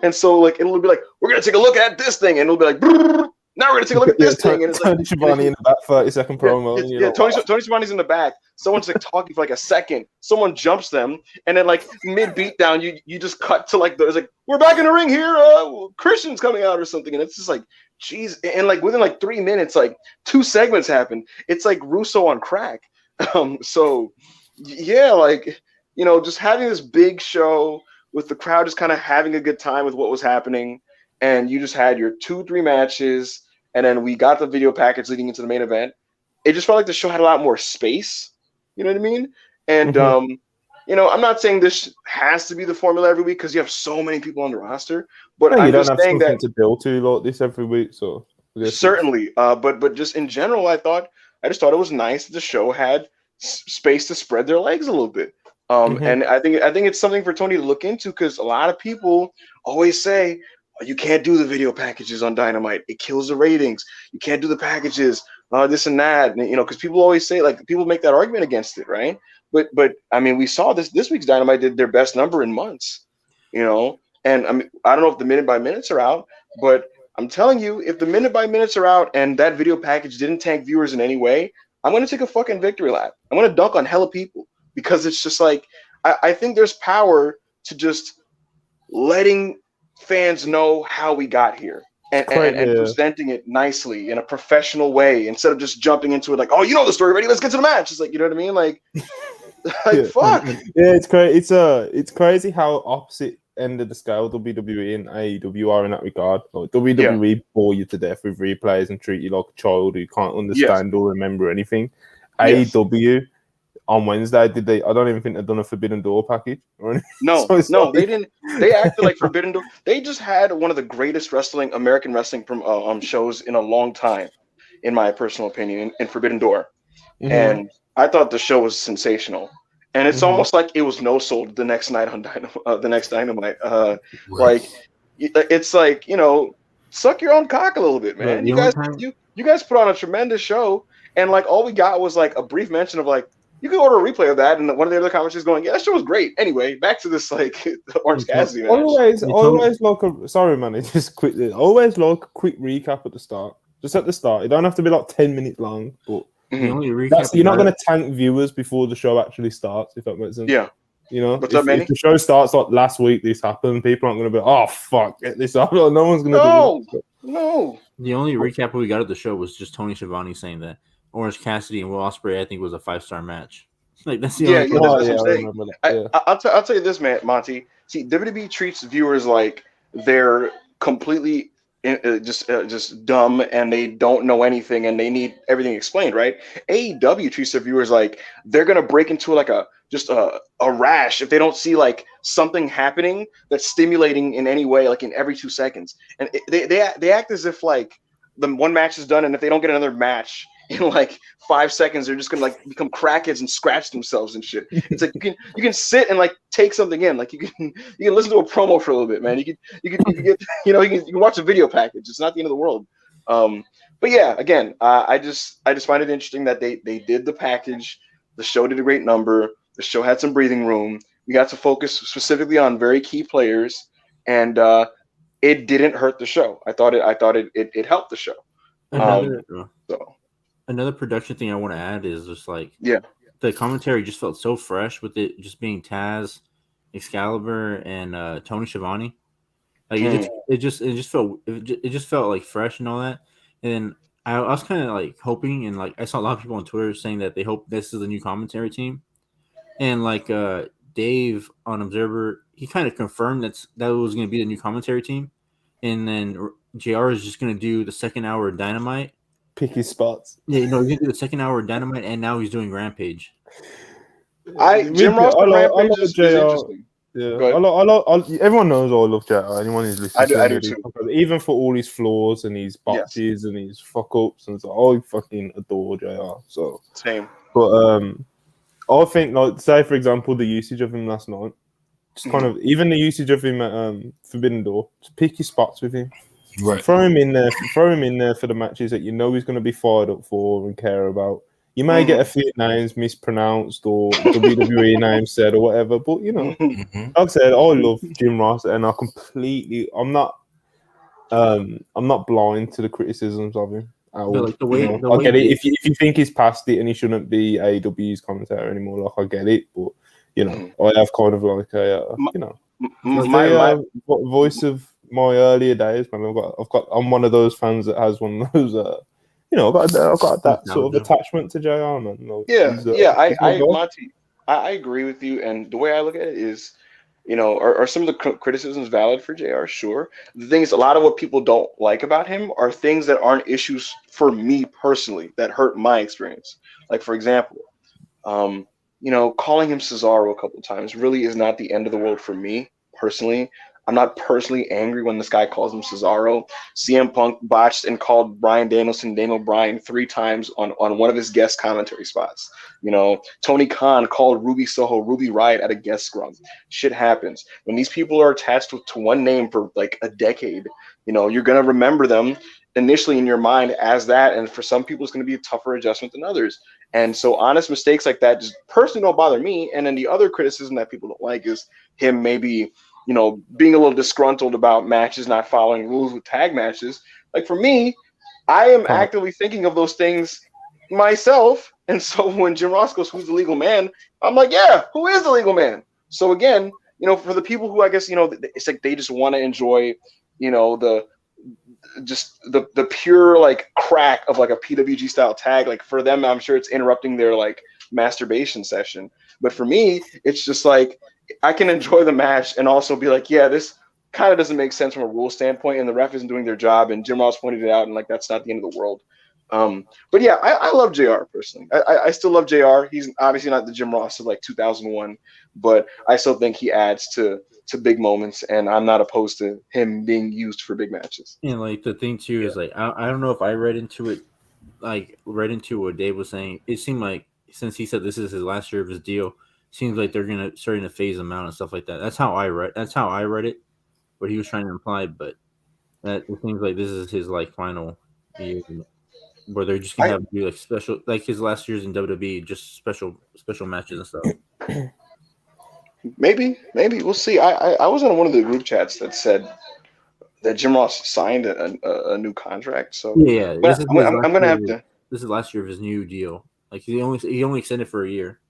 And so like it'll be like, we're gonna take a look at this thing, and it'll be like now we're gonna take a look at this thing. And it's Tony Schiavone in the back 30-second promo. Tony Schiavone's in the back. Someone's like talking for like a second. Someone jumps them, and then like mid beatdown, you just cut to like there's like we're back in the ring here. Christian's coming out or something, and it's just like, geez. And like within like 3 minutes, like 2 segments happen. It's like Russo on crack. So yeah, like just having this big show with the crowd just kind of having a good time with what was happening, and you just had your 2-3 matches. And then we got the video package leading into the main event. It just felt like the show had a lot more space. You know what I mean? And, I'm not saying this has to be the formula every week because you have so many people on the roster. But I'm just saying that to build to like this every week. So certainly. But just in general, I just thought it was nice that the show had space to spread their legs a little bit. And I think it's something for Tony to look into, because a lot of people always say, you can't do the video packages on Dynamite. It kills the ratings. You can't do the packages, this and that. And, because people always say, like, people make that argument against it, right? But I mean, we saw this week's Dynamite did their best number in months, And I mean, I don't know if the minute by minutes are out, but I'm telling you, if the minute by minutes are out and that video package didn't tank viewers in any way, I'm going to take a fucking victory lap. I'm going to dunk on hella people, because it's just like, I think there's power to just letting fans know how we got here and presenting it nicely in a professional way, instead of just jumping into it like, oh, the story already, let's get to the match. It's like, you know what I mean? Like, fuck. Yeah, it's crazy. It's crazy how opposite end of the scale WWE and AEW are in that regard. Like WWE bore you to death with replays and treat you like a child who can't understand or remember anything. AEW on Wednesday, did they? I don't even think they've done a Forbidden Door package or anything. No, So it's no, like- they didn't. They acted like Forbidden Door. They just had one of the greatest American wrestling shows in a long time, in my personal opinion, in Forbidden Door. Mhm. And I thought the show was sensational. And it's Mhm. almost like it was no sold the next night on the next Dynamite. Right. Like it's like, suck your own cock a little bit, man. the You only guys, time- you guys put on a tremendous show, and like all we got was like a brief mention of like you can order a replay of that, and one of the other comments is going, "Yeah, that show was great." Anyway, back to this like Orange Cassidy match. Always like sorry, man. Just quickly. Always like a quick recap at the start. Just at the start. It don't have to be like 10 minutes long, but The only recap you're not going to tank viewers before the show actually starts. If that makes sense. Yeah. If, up, Manny? if the show starts like last week, this happened. People aren't going to be, oh fuck, get this up. No one's going to do this. No. The only recap we got at the show was just Tony Schiavone saying that Orange Cassidy and Will Ospreay, I think, was a 5-star match. Like that's the only. Yeah, that's what I'm I saying. remember that. Yeah. I'll tell you this, man, Monty. See, WWE treats viewers like they're completely just dumb and they don't know anything and they need everything explained, right? AEW treats their viewers like they're gonna break into like a rash if they don't see like something happening that's stimulating in any way, like in every 2 seconds. And they act as if like the one match is done, and if they don't get another match in like 5 seconds, they're just gonna like become crackheads and scratch themselves and shit. It's like you can sit and like take something in, like you can listen to a promo for a little bit, man. You can get you can watch a video package. It's not the end of the world. But yeah, again, I just find it interesting that they did the package. The show did a great number. The show had some breathing room. We got to focus specifically on very key players, and it didn't hurt the show. I thought it helped the show. Another production thing I want to add is just like the commentary just felt so fresh with it just being Taz, Excalibur, and Tony Schiavone. Like it just felt like fresh and all that. And I was kind of like hoping, and like I saw a lot of people on Twitter saying that they hope this is the new commentary team. And like Dave on Observer, he kind of confirmed that was going to be the new commentary team. And then JR is just going to do the second hour of Dynamite. Pick his spots. Yeah, he's going to do the second hour of Dynamite, and now he's doing Rampage. Jim Ross on Rampage is interesting. Yeah, everyone knows I love JR. Anyone who's listening, I do too. Even for all his flaws and his botches and his fuck ups, and so I fucking adore JR. So same. But I think, like, say for example, the usage of him last night, just kind of even the usage of him at Forbidden Door. Just pick your spots with him. Right. Throw him in there for the matches that you know he's going to be fired up for and care about. You may get a few names mispronounced or WWE names said or whatever, but like I said, I love Jim Ross, and I'm not blind to the criticisms of him at all. Like the way I get it. If you think he's past it and he shouldn't be AEW's commentator anymore, like I get it, but I have kind of like a voice of my earlier days, man. I'm one of those fans that has one of those I've got that sort of attachment to JR, man. Monty, I agree with you, and the way I look at it is, are some of the criticisms valid for JR? Sure. The thing is, a lot of what people don't like about him are things that aren't issues for me personally that hurt my experience. Like, for example, calling him Cesaro a couple of times really is not the end of the world for me personally. I'm not personally angry when this guy calls him Cesaro. CM Punk botched and called Bryan Danielson Daniel Bryan 3 times on one of his guest commentary spots. Tony Khan called Ruby Soho Ruby Riott at a guest scrum. Shit happens. When these people are attached to one name for like a decade, you're going to remember them initially in your mind as that. And for some people, it's going to be a tougher adjustment than others. And so honest mistakes like that just personally don't bother me. And then the other criticism that people don't like is him maybe being a little disgruntled about matches not following rules with tag matches. Like for me, I am actively thinking of those things myself. And so when Jim Ross goes, "Who's the legal man?" I'm like, yeah, who is the legal man? So again, for the people who I guess, it's like they just want to enjoy, the pure like crack of like a PWG style tag. Like for them, I'm sure it's interrupting their like masturbation session. But for me, it's just like, I can enjoy the match and also be like, yeah, this kind of doesn't make sense from a rule standpoint, and the ref isn't doing their job, and Jim Ross pointed it out, and like that's not the end of the world. But yeah, I love JR personally. I still love JR. He's obviously not the Jim Ross of like 2001, but I still think he adds to big moments, and I'm not opposed to him being used for big matches. And like the thing too is like I don't know if I read into it, like read into what Dave was saying. It seemed like since he said this is his last year of his deal, seems like they're gonna starting to phase him out and stuff like that. That's how I read. That's how I read it. What he was trying to imply, but that it seems like this is his like final year where they're just gonna I have to do like special, like his last years in WWE, just special matches and stuff. maybe we'll see. I was in one of the group chats that said that Jim Ross signed a new contract. So, Yeah, this but is his I'm last gonna year. have to. This is last year of his new deal. Like he only extended for a year.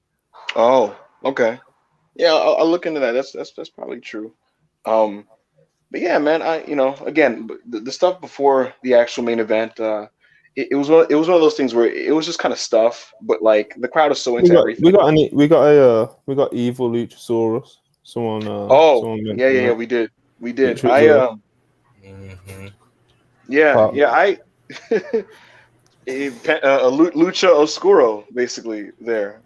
Oh, okay. Yeah, I'll look into that. That's probably true. Um, but yeah, man, again, the stuff before the actual main event, it was one of those things where it was just kind of stuff, but like the crowd is so We into got we everything. got any we got evil Luchasaurus. Oh, Someone yeah, mentioned yeah, that. we did. Which was Mhm. Yeah, part. yeah, a Lucha Oscuro basically there.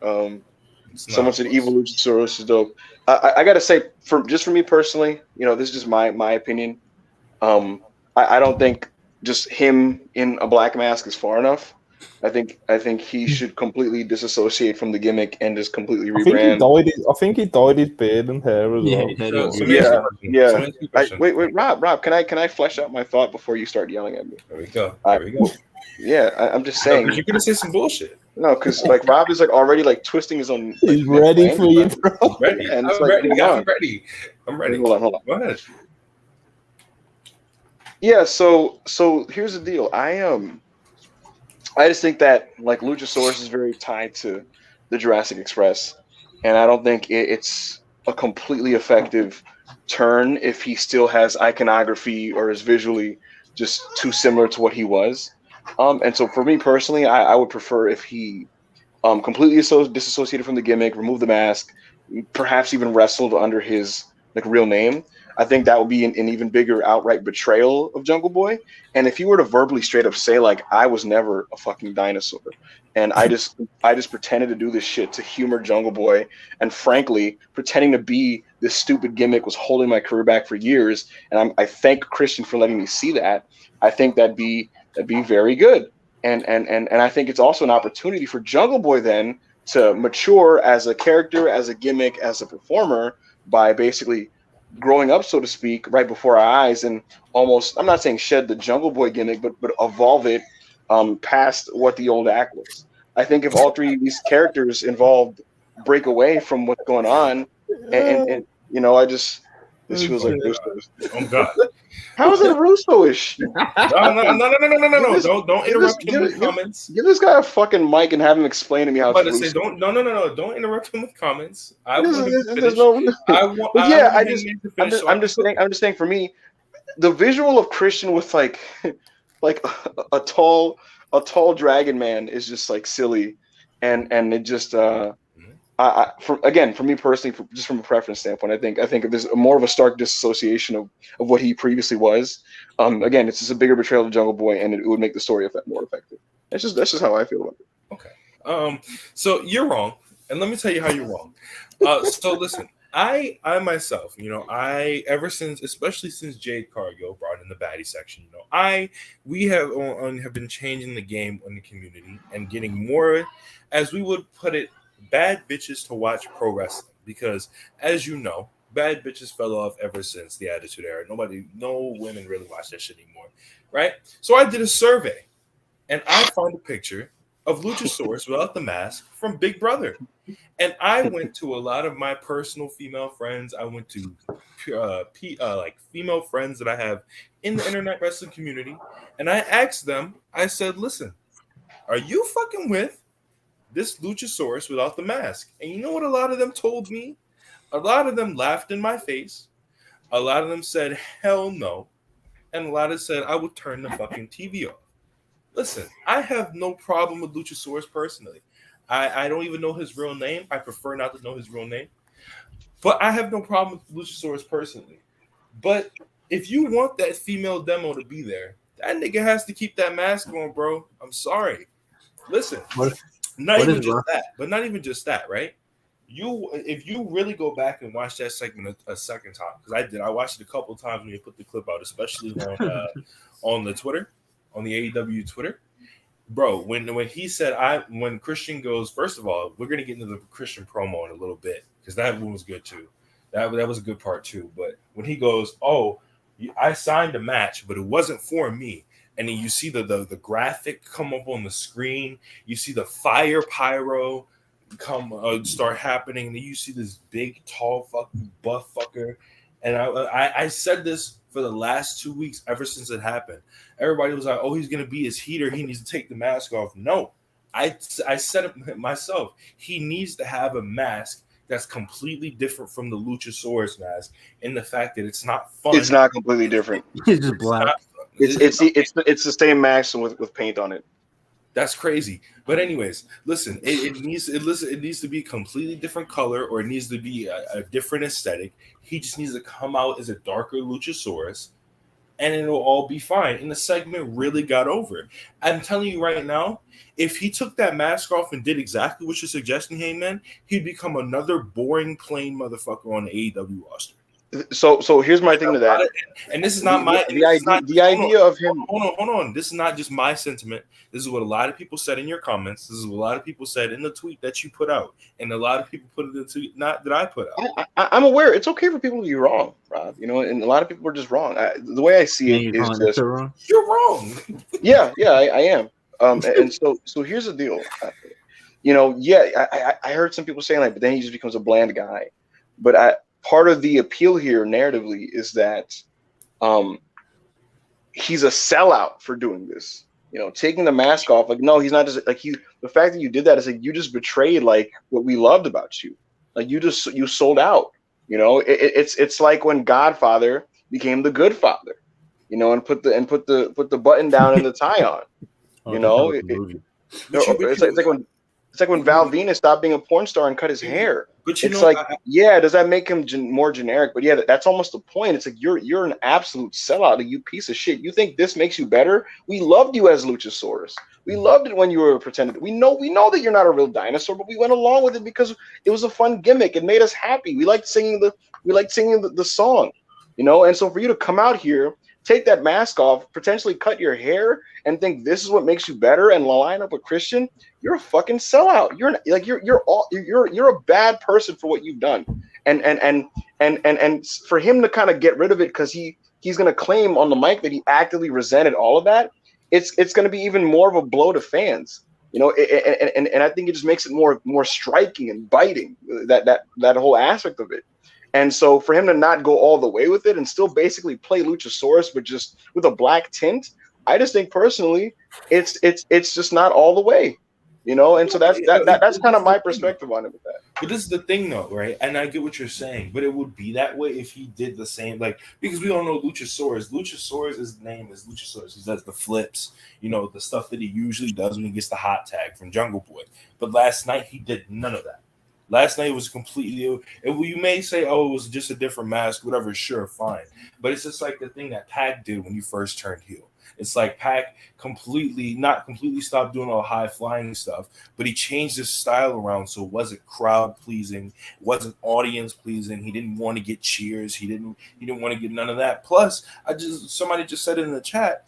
It's Someone not said us. Evil Luchasaurus is dope. I gotta say, for me personally, this is just my opinion. Um, I don't think just him in a black mask is far enough. I think he should completely disassociate from the gimmick and just completely rebrand. I think he dyed his beard and hair as Yeah, well. he had So, it so weird. let me ask you a Yeah, question. So let yeah. me ask you a question. Wait, Rob, can I flesh out my thought before you start yelling at me? There we go. I, There we go. w- yeah, I'm just No, because saying. you're gonna say some bullshit. No, because like Rob is like already like twisting his own like He's mental ready for angles you, out. bro. I'm ready. Yeah, and it's I'm like, ready. hold I'm on. ready. I'm Wait, ready. hold on. Go ahead. Yeah, so here's the deal. I just think that like Luchasaurus is very tied to the Jurassic Express, and I don't think it's a completely effective turn if he still has iconography or is visually just too similar to what he was. And so for me personally, I would prefer if he completely disassociated from the gimmick, removed the mask, perhaps even wrestled under his like real name. I think that would be an even bigger outright betrayal of Jungle Boy. And if you were to verbally straight up say like I was never a fucking dinosaur, and I just pretended to do this shit to humor Jungle Boy, and frankly, pretending to be this stupid gimmick was holding my career back for years, and I thank Christian for letting me see that. I think that'd be very good. And I think it's also an opportunity for Jungle Boy then to mature as a character, as a gimmick, as a performer by basically growing up, so to speak, right before our eyes, and almost, I'm not saying shed the Jungle Boy gimmick, but evolve it past what the old act was. I think if all three of these characters involved break away from what's going on, and I just, this feels Oh like God. Russo. Oh God. How is it Russo-ish? No. Give this, Don't give this, interrupt him give, with give, comments. give this guy a fucking mic and have him explain to me I'm how about it's to say, Russo. no. Don't interrupt him with comments. I want him to There's finish. no, but I yeah, want Hangman to I'm finish just, so I I'm can just cook. saying, for me, the visual of Christian with like, like a tall, dragon man is just like silly, and it just, for me personally, just from a preference standpoint, I think if there's more of a stark disassociation of what he previously was, again, it's just a bigger betrayal of Jungle Boy, and it would make the story more effective. That's just how I feel about it. Okay. So you're wrong, and let me tell you how you're wrong. So listen, I myself, ever since, especially since Jade Cargill brought in the baddie section, we have been changing the game in the community and getting more, as we would put it, bad bitches to watch pro wrestling, because as you know, bad bitches fell off ever since the Attitude Era. No women really watch that shit anymore, right? So I did a survey, and I found a picture of Luchasaurus without the mask from Big Brother. And I went to a lot of my personal female friends. I went to like female friends that I have in the internet wrestling community, and I asked them. I said, "Listen, are you fucking with this Luchasaurus without the mask?" And you know what? A lot of them told me. A lot of them laughed in my face. A lot of them said, "Hell no," and a lot of them said, "I would turn the fucking TV off." Listen, I have no problem with Luchasaurus personally. I don't even know his real name. I prefer not to know his real name. But I have no problem with Luchasaurus personally. But if you want that female demo to be there, that nigga has to keep that mask on, bro. I'm sorry. Listen, What not is even just rough? that, but not even just that, right? If you really go back and watch that segment a second time, because I did, I watched it a couple of times when you put the clip out, especially on the Twitter, on the AEW Twitter, bro. When he said when Christian goes, first of all, we're gonna get into the Christian promo in a little bit because that one was good too. That was a good part too. But when he goes, oh, I signed a match, but it wasn't for me. And then you see the graphic come up on the screen. You see the fire pyro come start happening. And then you see this big, tall, fucking buff fucker. And I said this for the last 2 weeks, ever since it happened. Everybody was like, oh, he's going to be his heater. He needs to take the mask off. No, I said it myself. He needs to have a mask that's completely different from the Luchasaurus mask in the fact that it's not fun. It's not completely different. It's just black. It's the same mask with paint on it. That's crazy. But anyways, listen, it needs to be a completely different color, or it needs to be a different aesthetic. He just needs to come out as a darker Luchasaurus, and it'll all be fine. And the segment really got over. I'm telling you right now, if he took that mask off and did exactly what you're suggesting, Heyman, he'd become another boring, plain motherfucker on the AEW roster. So here's my thing to that, and this is not the idea of him. Hold on. This is not just my sentiment. This is what a lot of people said in your comments. This is what a lot of people said in the tweet that you put out, and a lot of people put it in the tweet not that I put out. I'm aware it's okay for people to be wrong, Rob. You know, and a lot of people are just wrong. The way I see it is just wrong? You're wrong. Yeah, I am. And so here's the deal. You know, I heard some people saying like, but then he just becomes a bland guy. But part of the appeal here narratively is that he's a sellout for doing this. You know, taking the mask off. Like, no, he's not just like the fact that you did that is like you just betrayed like what we loved about you. Like you sold out. You know, it's like when Godfather became the good father. You know, and put the button down and the tie on. You know, it's like when Val Venus stopped being a porn star and cut his hair. But does that make him more generic? But yeah, that's almost the point. It's like you're an absolute sellout, you piece of shit. You think this makes you better? We loved you as Luchasaurus. We loved it when you were pretending. We know that you're not a real dinosaur, but we went along with it because it was a fun gimmick. It made us happy. We liked singing the song, you know. And so for you to come out here, take that mask off, potentially cut your hair, and think this is what makes you better, and line up with Christian, you're a fucking sellout. You're a bad person for what you've done, and for him to kind of get rid of it because he's gonna claim on the mic that he actively resented all of that. It's gonna be even more of a blow to fans, you know. And I think it just makes it more striking and biting, that whole aspect of it. And so for him to not go all the way with it and still basically play Luchasaurus, but just with a black tint, I just think personally, it's just not all the way, you know. And so that's kind of my perspective on it with that. But this is the thing, though, right? And I get what you're saying, but it would be that way if he did the same, like, because we all know Luchasaurus. Luchasaurus' name is Luchasaurus. He does the flips, you know, the stuff that he usually does when he gets the hot tag from Jungle Boy. But last night he did none of that. Last night was completely. You may say, "Oh, it was just a different mask, whatever." Sure, fine, but it's just like the thing that Pac did when you first turned heel. It's like Pac not completely stopped doing all the high flying stuff, but he changed his style around so it wasn't crowd pleasing, it wasn't audience pleasing. He didn't want to get cheers. He didn't want to get none of that. Plus, somebody just said it in the chat.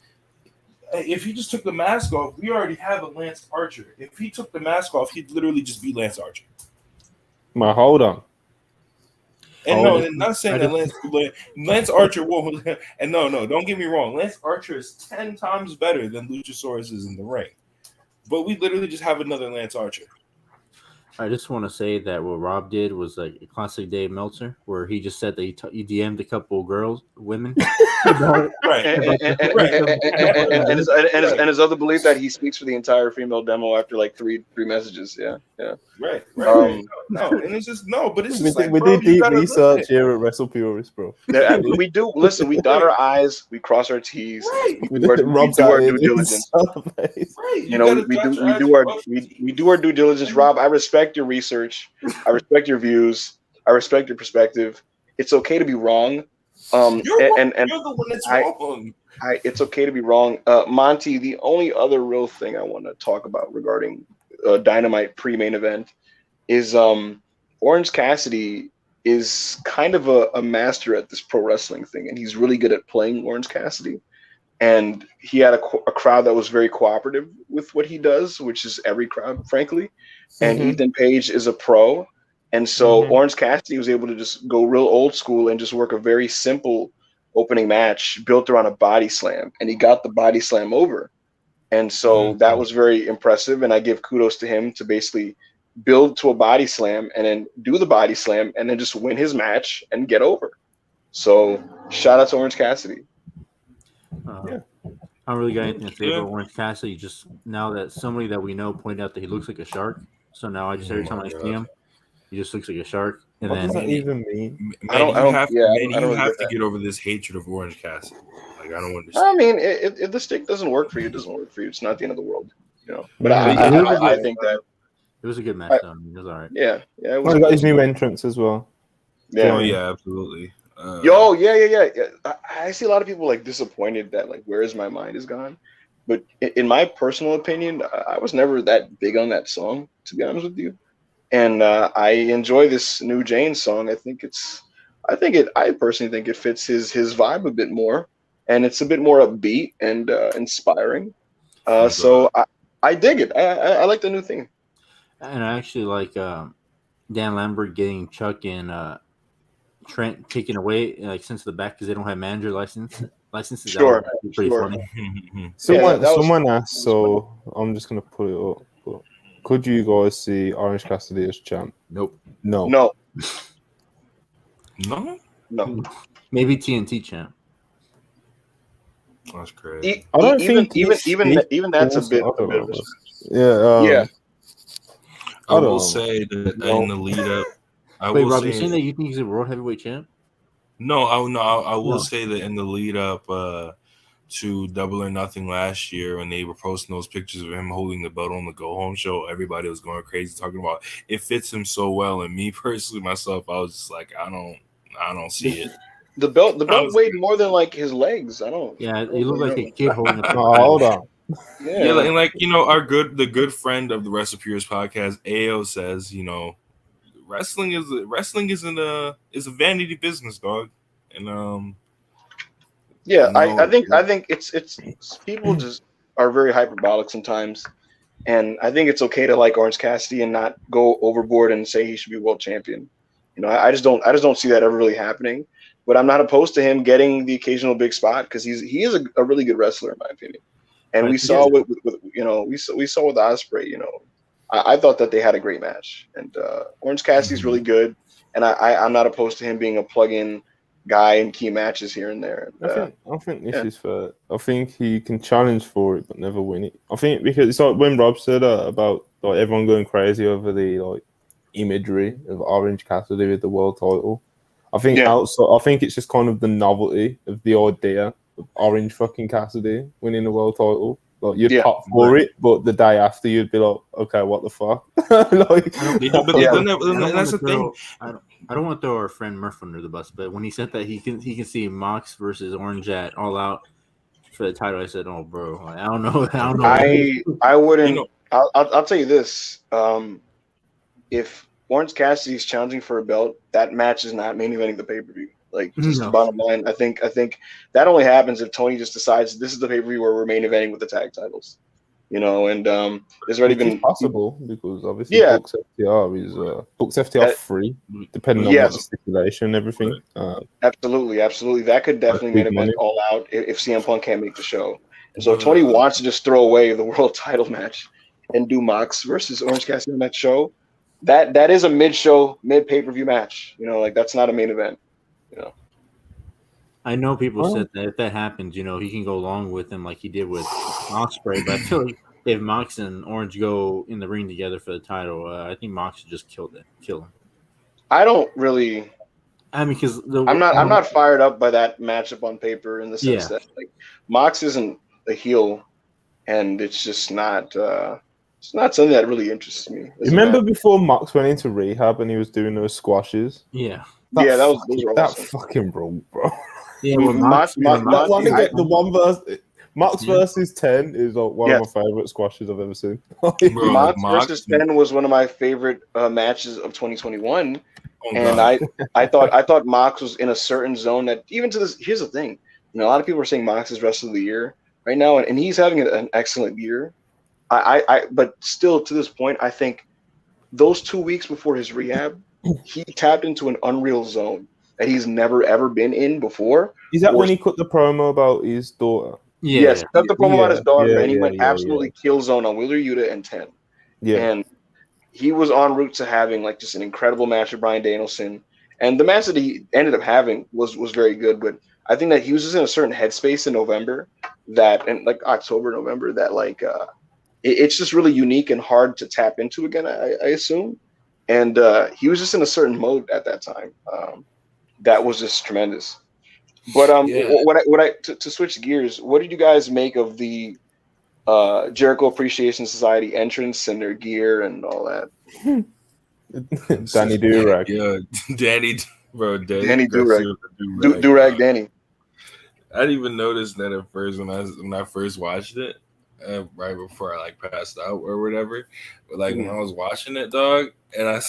If he just took the mask off, we already have a Lance Archer. If he took the mask off, he'd literally just be Lance Archer. Hold on. And no, I'm not saying that Lance Archer won't. And no, don't get me wrong. Lance Archer is 10 times better than Luchasaurus is in the ring. But we literally just have another Lance Archer. I just want to say that what Rob did was like a classic Dave Meltzer, where he just said that he DM'd a couple of women. Right. And his other belief that he speaks for the entire female demo after like three messages. Yeah. Right. No, and it's just but it's just we did deep research here at WrestlePurists, bro. We do. Listen, we dot our I's, we cross our T's. Right. We do our due diligence. Right. You know, we do our due diligence. Rob, I respect your research. I respect your views. I respect your perspective. It's okay to be wrong, You're and the one that's I- wrong. it's okay to be wrong. Monty, the only other real thing I want to talk about regarding Dynamite pre-main event is Orange Cassidy is kind of a master at this pro wrestling thing, and he's really good at playing Orange Cassidy. And he had a crowd that was very cooperative with what he does, which is every crowd, frankly. And Mhm. Ethan Page is a pro, and so Orange Cassidy was able to just go real old school and just work a very simple opening match built around a body slam, and he got the body slam over. And so that was very impressive, and I give kudos to him to basically build to a body slam and then do the body slam and then just win his match and get over. So shout out to Orange Cassidy. I don't really got anything to say about Orange Cassidy. Just now that somebody that we know pointed out that he looks like a shark, so now I just every time I see him, he just looks like a shark. And What then does that even mean? Man, you have really to get over this hatred of Orange Cassidy. Like, I don't understand. I mean, if the stick doesn't work for you, it doesn't work for you. It's not the end of the world, you know. But I think that it was a good match. Though. I mean, it was all right. yeah. It Well, he got his new entrance as well. Oh yeah, absolutely. Yeah. I see a lot of people like disappointed that like Where Is My Mind is gone, but in my personal opinion, I was never that big on that song, to be honest with you. And I enjoy this new Jane song. I personally think it fits his vibe a bit more, and it's a bit more upbeat and inspiring. So I dig it. I like the new theme. And I actually like Dan Lambert getting Chuck and Trent taken away, like sent to the back because they don't have manager licenses. Sure, That was pretty funny. Someone asked, so I'm just gonna put it up. But could you guys see Orange Cassidy as champ? Nope. No. Maybe TNT champ. That's crazy. I don't think even that's a bit. Yeah. I will say that in the lead up. Wait, Rob, you saying that you think he's a world heavyweight champ? No, I will say that in the lead up to Double or Nothing last year, when they were posting those pictures of him holding the belt on the Go Home show, everybody was going crazy talking about it fits him so well. And me personally, myself, I was just like, I don't see it. The belt weighed more than like his legs. I don't. Yeah, he looked like a kid holding a hold on. Yeah, and like the good friend of the WrestlePurists podcast, AO says, wrestling is a vanity business, dog. And I think it's people just are very hyperbolic sometimes, and I think it's okay to like Orange Cassidy and not go overboard and say he should be world champion. I just don't see that ever really happening. But I'm not opposed to him getting the occasional big spot because he is a really good wrestler in my opinion. And we saw with we saw with Ospreay, I thought that they had a great match, and Orange Cassidy's really good, and I'm not opposed to him being a plug-in guy in key matches here and there. I think this is fair. I think he can challenge for it but never win it. I think because it's like when Rob said about like everyone going crazy over the like imagery of Orange Cassidy with the world title. I think I think it's just kind of the novelty of the idea of Orange fucking Cassidy winning the world title. Like you'd pop for it, but the day after you'd be like, okay, what the fuck? That's the thing. I don't want to throw our friend Murph under the bus, but when he said that he can see Mox versus Orange at All Out for the title, I said, "Oh, bro, like, I don't know." I wouldn't. I'll tell you this: if Orange Cassidy's challenging for a belt, that match is not main eventing the pay-per-view. Like, just the bottom line, I think that only happens if Tony just decides this is the pay-per-view where we're main eventing with the tag titles, and there's already been possible because obviously Books FTR is Books FTR free, depending on what the stipulation and everything. Absolutely, that could definitely main event All Out if CM Punk can't make the show. And so if Tony wants to just throw away the world title match and do Mox versus Orange Cassidy on that show, that is a mid-show, mid-pay-per-view match. Like that's not a main event. I know people said that if that happens, he can go along with him like he did with Ospreay. But I feel like if Mox and Orange go in the ring together for the title, I think Mox should just kill him. I don't really. I mean, because I'm not fired up by that matchup on paper in the sense that like Mox isn't a heel, and it's just not. It's not something that really interests me. Remember before Mox went into rehab and he was doing those squashes? Yeah. Those were that awesome. fucking bro. Yeah, with Mox, Not one to I- get the one verse. Mox Yeah. versus 10 is one Yeah. of my favorite squashes I've ever seen. Bro, Mox Mox- versus Penn was one of my favorite matches of 2021, Oh, and God. I thought Mox was in a certain zone that even to this. Here's the thing, a lot of people are saying Mox is wrestler of the year right now, and he's having an excellent year. But still to this point, I think those 2 weeks before his rehab, he tapped into an unreal zone that he's never ever been in before. Is that Or when he cut the promo about his daughter? yes, Yeah. cut the promo about his daughter, and he went yeah. absolutely kill zone on Wheeler Yuta and 10. Yeah. And he was en route to having like just an incredible match with Bryan Danielson. And the match that he ended up having was very good. But I think that he was just in a certain headspace in November and like October, November, that like it's just really unique and hard to tap into again, I assume. And he was just in a certain mode at that time. That was just tremendous. But Yeah. to switch gears, what did you guys make of the Jericho Appreciation Society entrance and their gear and all that? Danny Durag. Yeah, Danny, bro, Danny Durag. Durag. Durag Danny. I didn't even notice that at first when I first watched it, right before I like passed out or whatever. But like when I was watching it, dog, and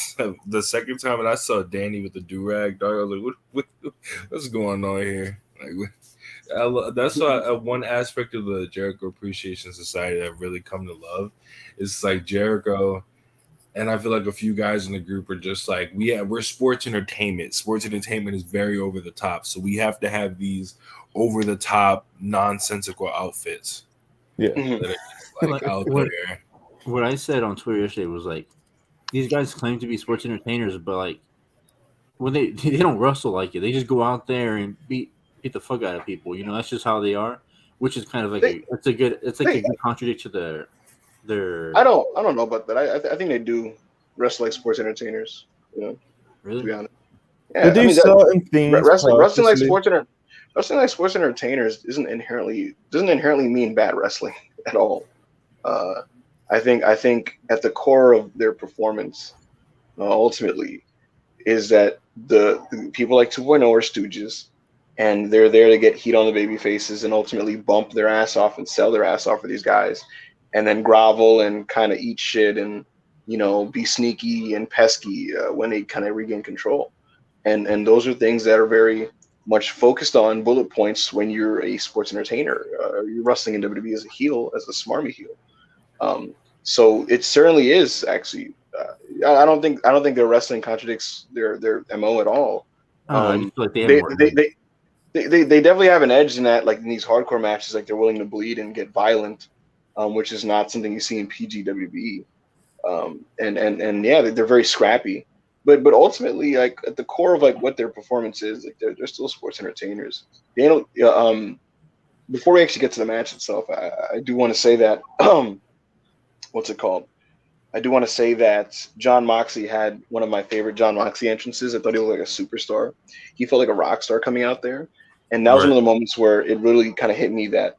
the second time and I saw Danny with the durag, dog, I was like, what's going on here? Like, that's one aspect of the Jericho Appreciation Society that I've really come to love. It's like Jericho. And I feel like a few guys in the group are just like, we're sports entertainment. Sports entertainment is very over the top. So we have to have these over the top, nonsensical outfits. Yeah. Mm-hmm. That are like out there. What I said on Twitter yesterday was like, these guys claim to be sports entertainers, but like, when they don't wrestle like it. They just go out there and beat the fuck out of people. That's just how they are. Which is kind of like a good contradiction to their. I don't know about that. I think they do wrestle like sports entertainers. Really? To be honest. Yeah, They do certain things. Wrestling like sports entertainers doesn't inherently mean bad wrestling at all. I think at the core of their performance, ultimately, is that the people like 2.0 are stooges, and they're there to get heat on the baby faces and ultimately bump their ass off and sell their ass off for these guys, and then grovel and kind of eat shit and be sneaky and pesky when they kind of regain control. And those are things that are very much focused on bullet points when you're a sports entertainer. You're wrestling in WWE as a heel, as a smarmy heel. So it certainly is actually. I don't think their wrestling contradicts their MO at all. I just feel like They definitely have an edge in that, like in these hardcore matches, like they're willing to bleed and get violent, which is not something you see in PG/WWE. And yeah, they're very scrappy. But ultimately, like at the core of like what their performance is, like they're still sports entertainers. They don't. Before we actually get to the match itself, I do want to say that what's it called? I do want to say that Jon Moxley had one of my favorite Jon Moxley entrances. I thought he looked like a superstar. He felt like a rock star coming out there, and that was one of the moments where it really kind of hit me that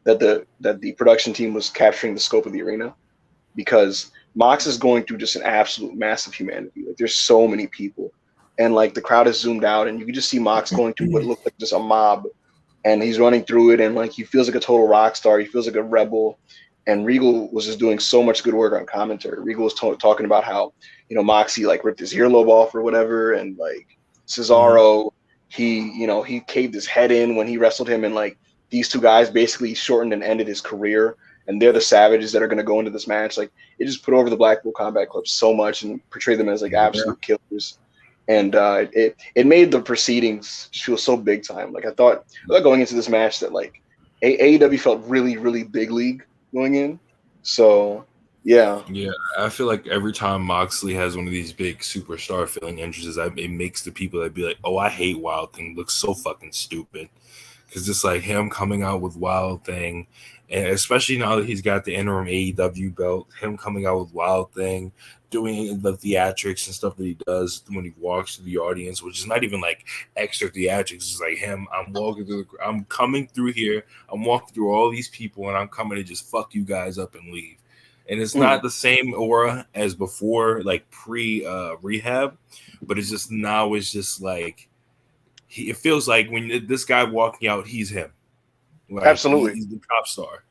the production team was capturing the scope of the arena, because Mox is going through just an absolute massive humanity. Like there's so many people, and like the crowd is zoomed out, and you can just see Mox going through what looked like just a mob, and he's running through it, and like he feels like a total rock star. He feels like a rebel. And Regal was just doing so much good work on commentary. Regal was talking about how, Moxie like ripped his earlobe off or whatever. And like Cesaro, he caved his head in when he wrestled him. And like these two guys basically shortened and ended his career. And they're the savages that are going to go into this match. Like it just put over the Blackpool Combat Club so much and portrayed them as like absolute killers. And it made the proceedings just feel so big time. Like I thought going into this match that like AEW felt really, really big league going in. So yeah, I feel like every time Moxley has one of these big superstar feeling entrances, it makes the people that be like, oh, I hate Wild Thing look so fucking stupid, because it's like him coming out with Wild Thing, and especially now that he's got the interim AEW belt, him coming out with Wild Thing, doing the theatrics and stuff that he does when he walks to the audience, which is not even like extra theatrics. It's like him. I'm coming through here. I'm walking through all these people, and I'm coming to just fuck you guys up and leave. And it's not the same aura as before, like pre rehab, but it's just now it's just like it feels like when this guy walking out, he's him. Like, Absolutely, he's the top star.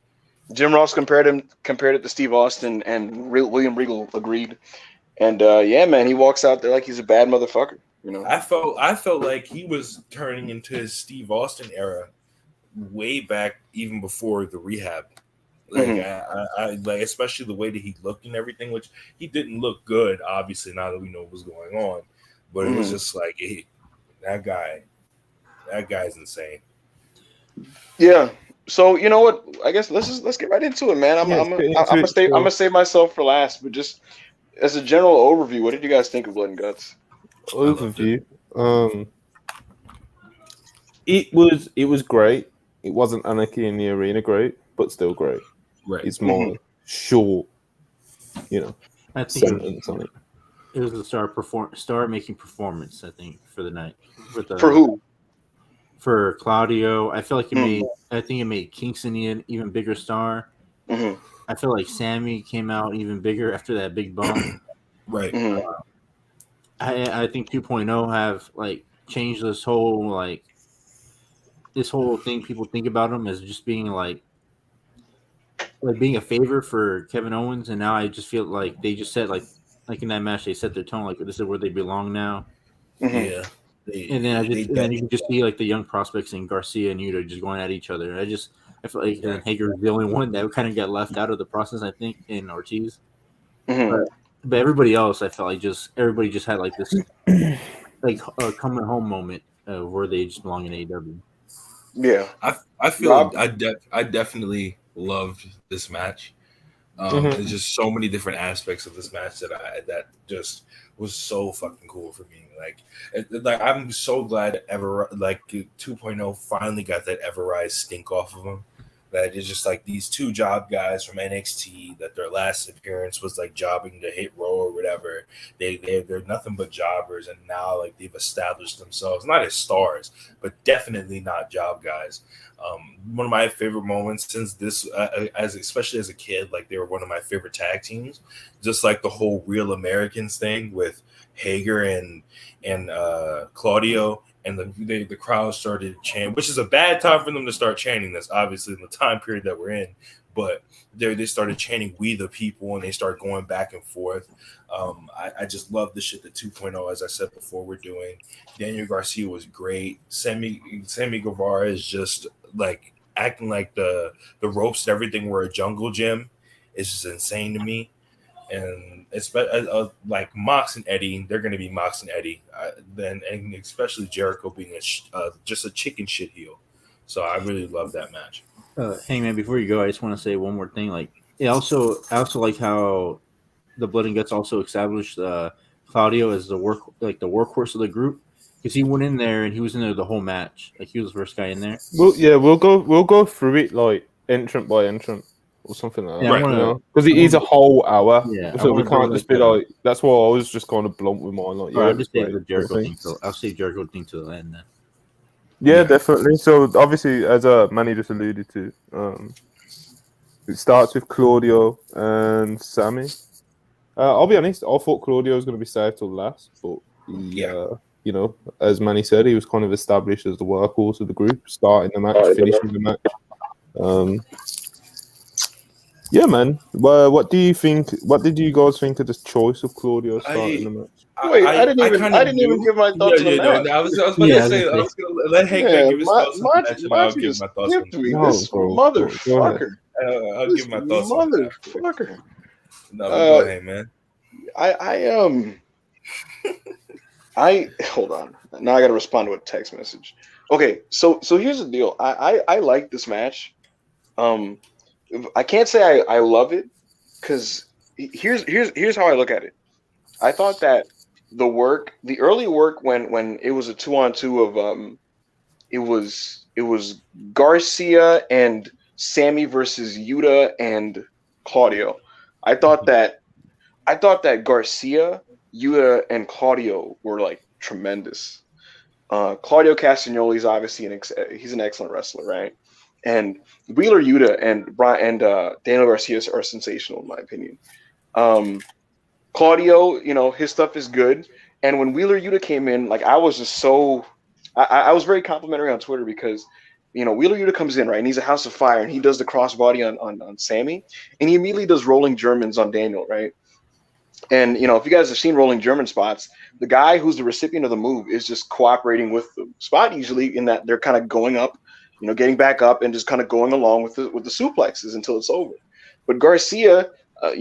Jim Ross compared it to Steve Austin, and William Regal agreed. And yeah, man, he walks out there like he's a bad motherfucker. You know, I felt like he was turning into his Steve Austin era way back, even before the rehab. Like I like, especially the way that he looked and everything, which he didn't look good, obviously, now that we know what was going on. But it was just like, hey, that guy's insane. Yeah. So you know what? I guess let's get right into it, man. I'm gonna save myself for last, but just as a general overview, what did you guys think of Blood and Guts? Overview. It was great. It wasn't Anarchy in the Arena great, but still great. Right. It's more short, I think sentence on it. it was a star making performance. I think for the night. For who? For Claudio, I feel like it made Kingston an even bigger star. Mm-hmm. I feel like Sammy came out even bigger after that big bump. Right. Mm-hmm. I think 2.0 have like changed this whole thing people think about him as just being like being a favor for Kevin Owens, and now I just feel like they just said like in that match they set their tone like this is where they belong now. Mm-hmm. Yeah. And then you can just see like the young prospects in Garcia and Yuta just going at each other. I feel like Hager was the only one that kind of got left out of the process, I think, in Ortiz. Mm-hmm. But everybody else, I felt like everybody just had like this like a coming home moment where they just belong in AEW. Yeah, I feel I definitely loved this match. There's just so many different aspects of this match that just was so fucking cool for me. Like I'm so glad like 2.0 finally got that Everrise stink off of him. That it's just like these two job guys from NXT that their last appearance was like jobbing to Hit Row or whatever. They're nothing but jobbers, and now like they've established themselves not as stars, but definitely not job guys. One of my favorite moments since this, especially as a kid, like they were one of my favorite tag teams. Just like the whole Real Americans thing with Hager and Claudio. And the crowd started chanting, which is a bad time for them to start chanting this, obviously, in the time period that we're in. But they started chanting "We the People," and they started going back and forth. I just love the shit that 2.0, as I said before, we're doing. Daniel Garcia was great. Sammy Guevara is just like acting like the ropes and everything were a jungle gym. It's just insane to me. And it's like Mox and Eddie, they're going to be Mox and Eddie. And especially Jericho being just a chicken shit heel. So I really love that match. Hey man, before you go, I just want to say one more thing. Like, I also like how the Blood and Guts also established Claudio as the workhorse of the group, because he went in there and he was in there the whole match. Like he was the first guy in there. Well, yeah, we'll go through it like entrant by entrant or something like that. Yeah, because it is a whole hour. Yeah, so we can't just be like. That's why I was just kind of blunt with mine. Like, I'll just save the Jericho thing. So I'll save Jericho thing to the end then. Yeah, definitely. So obviously, as Manny just alluded to, it starts with Claudio and Sammy. I'll be honest, I thought Claudio was going to be saved till last, but as Manny said, he was kind of established as the workhorse of the group, starting the match, finishing the match. Yeah, man. Well, what do you think? What did you guys think of the choice of Claudio starting the match? Wait, I didn't even give my thoughts on that. I was about to say, I was going to let Hank give his thoughts on the match, and I'll give my thoughts on this motherfucker. I'll give my thoughts on that. Motherfucker. No, go ahead, man. I hold on. Now I got to respond to a text message. Okay, so here's the deal. I like this match. I can't say I love it, because here's how I look at it. I thought that the early work when it was a 2-on-2 of it was Garcia and Sammy versus Yuta and Claudio. I thought that Garcia, Yuta, and Claudio were like tremendous. Claudio Castagnoli's obviously he's an excellent wrestler, right? And Wheeler Yuta and Daniel Garcia are sensational in my opinion. Claudio, his stuff is good. And when Wheeler Yuta came in, like I was just so I was very complimentary on Twitter because, Wheeler Yuta comes in, right, and he's a House of Fire, and he does the crossbody on Sammy, and he immediately does rolling Germans on Daniel, right? And if you guys have seen rolling German spots, the guy who's the recipient of the move is just cooperating with the spot usually, in that they're kind of going up, getting back up and just kind of going along with the suplexes until it's over. But Garcia, a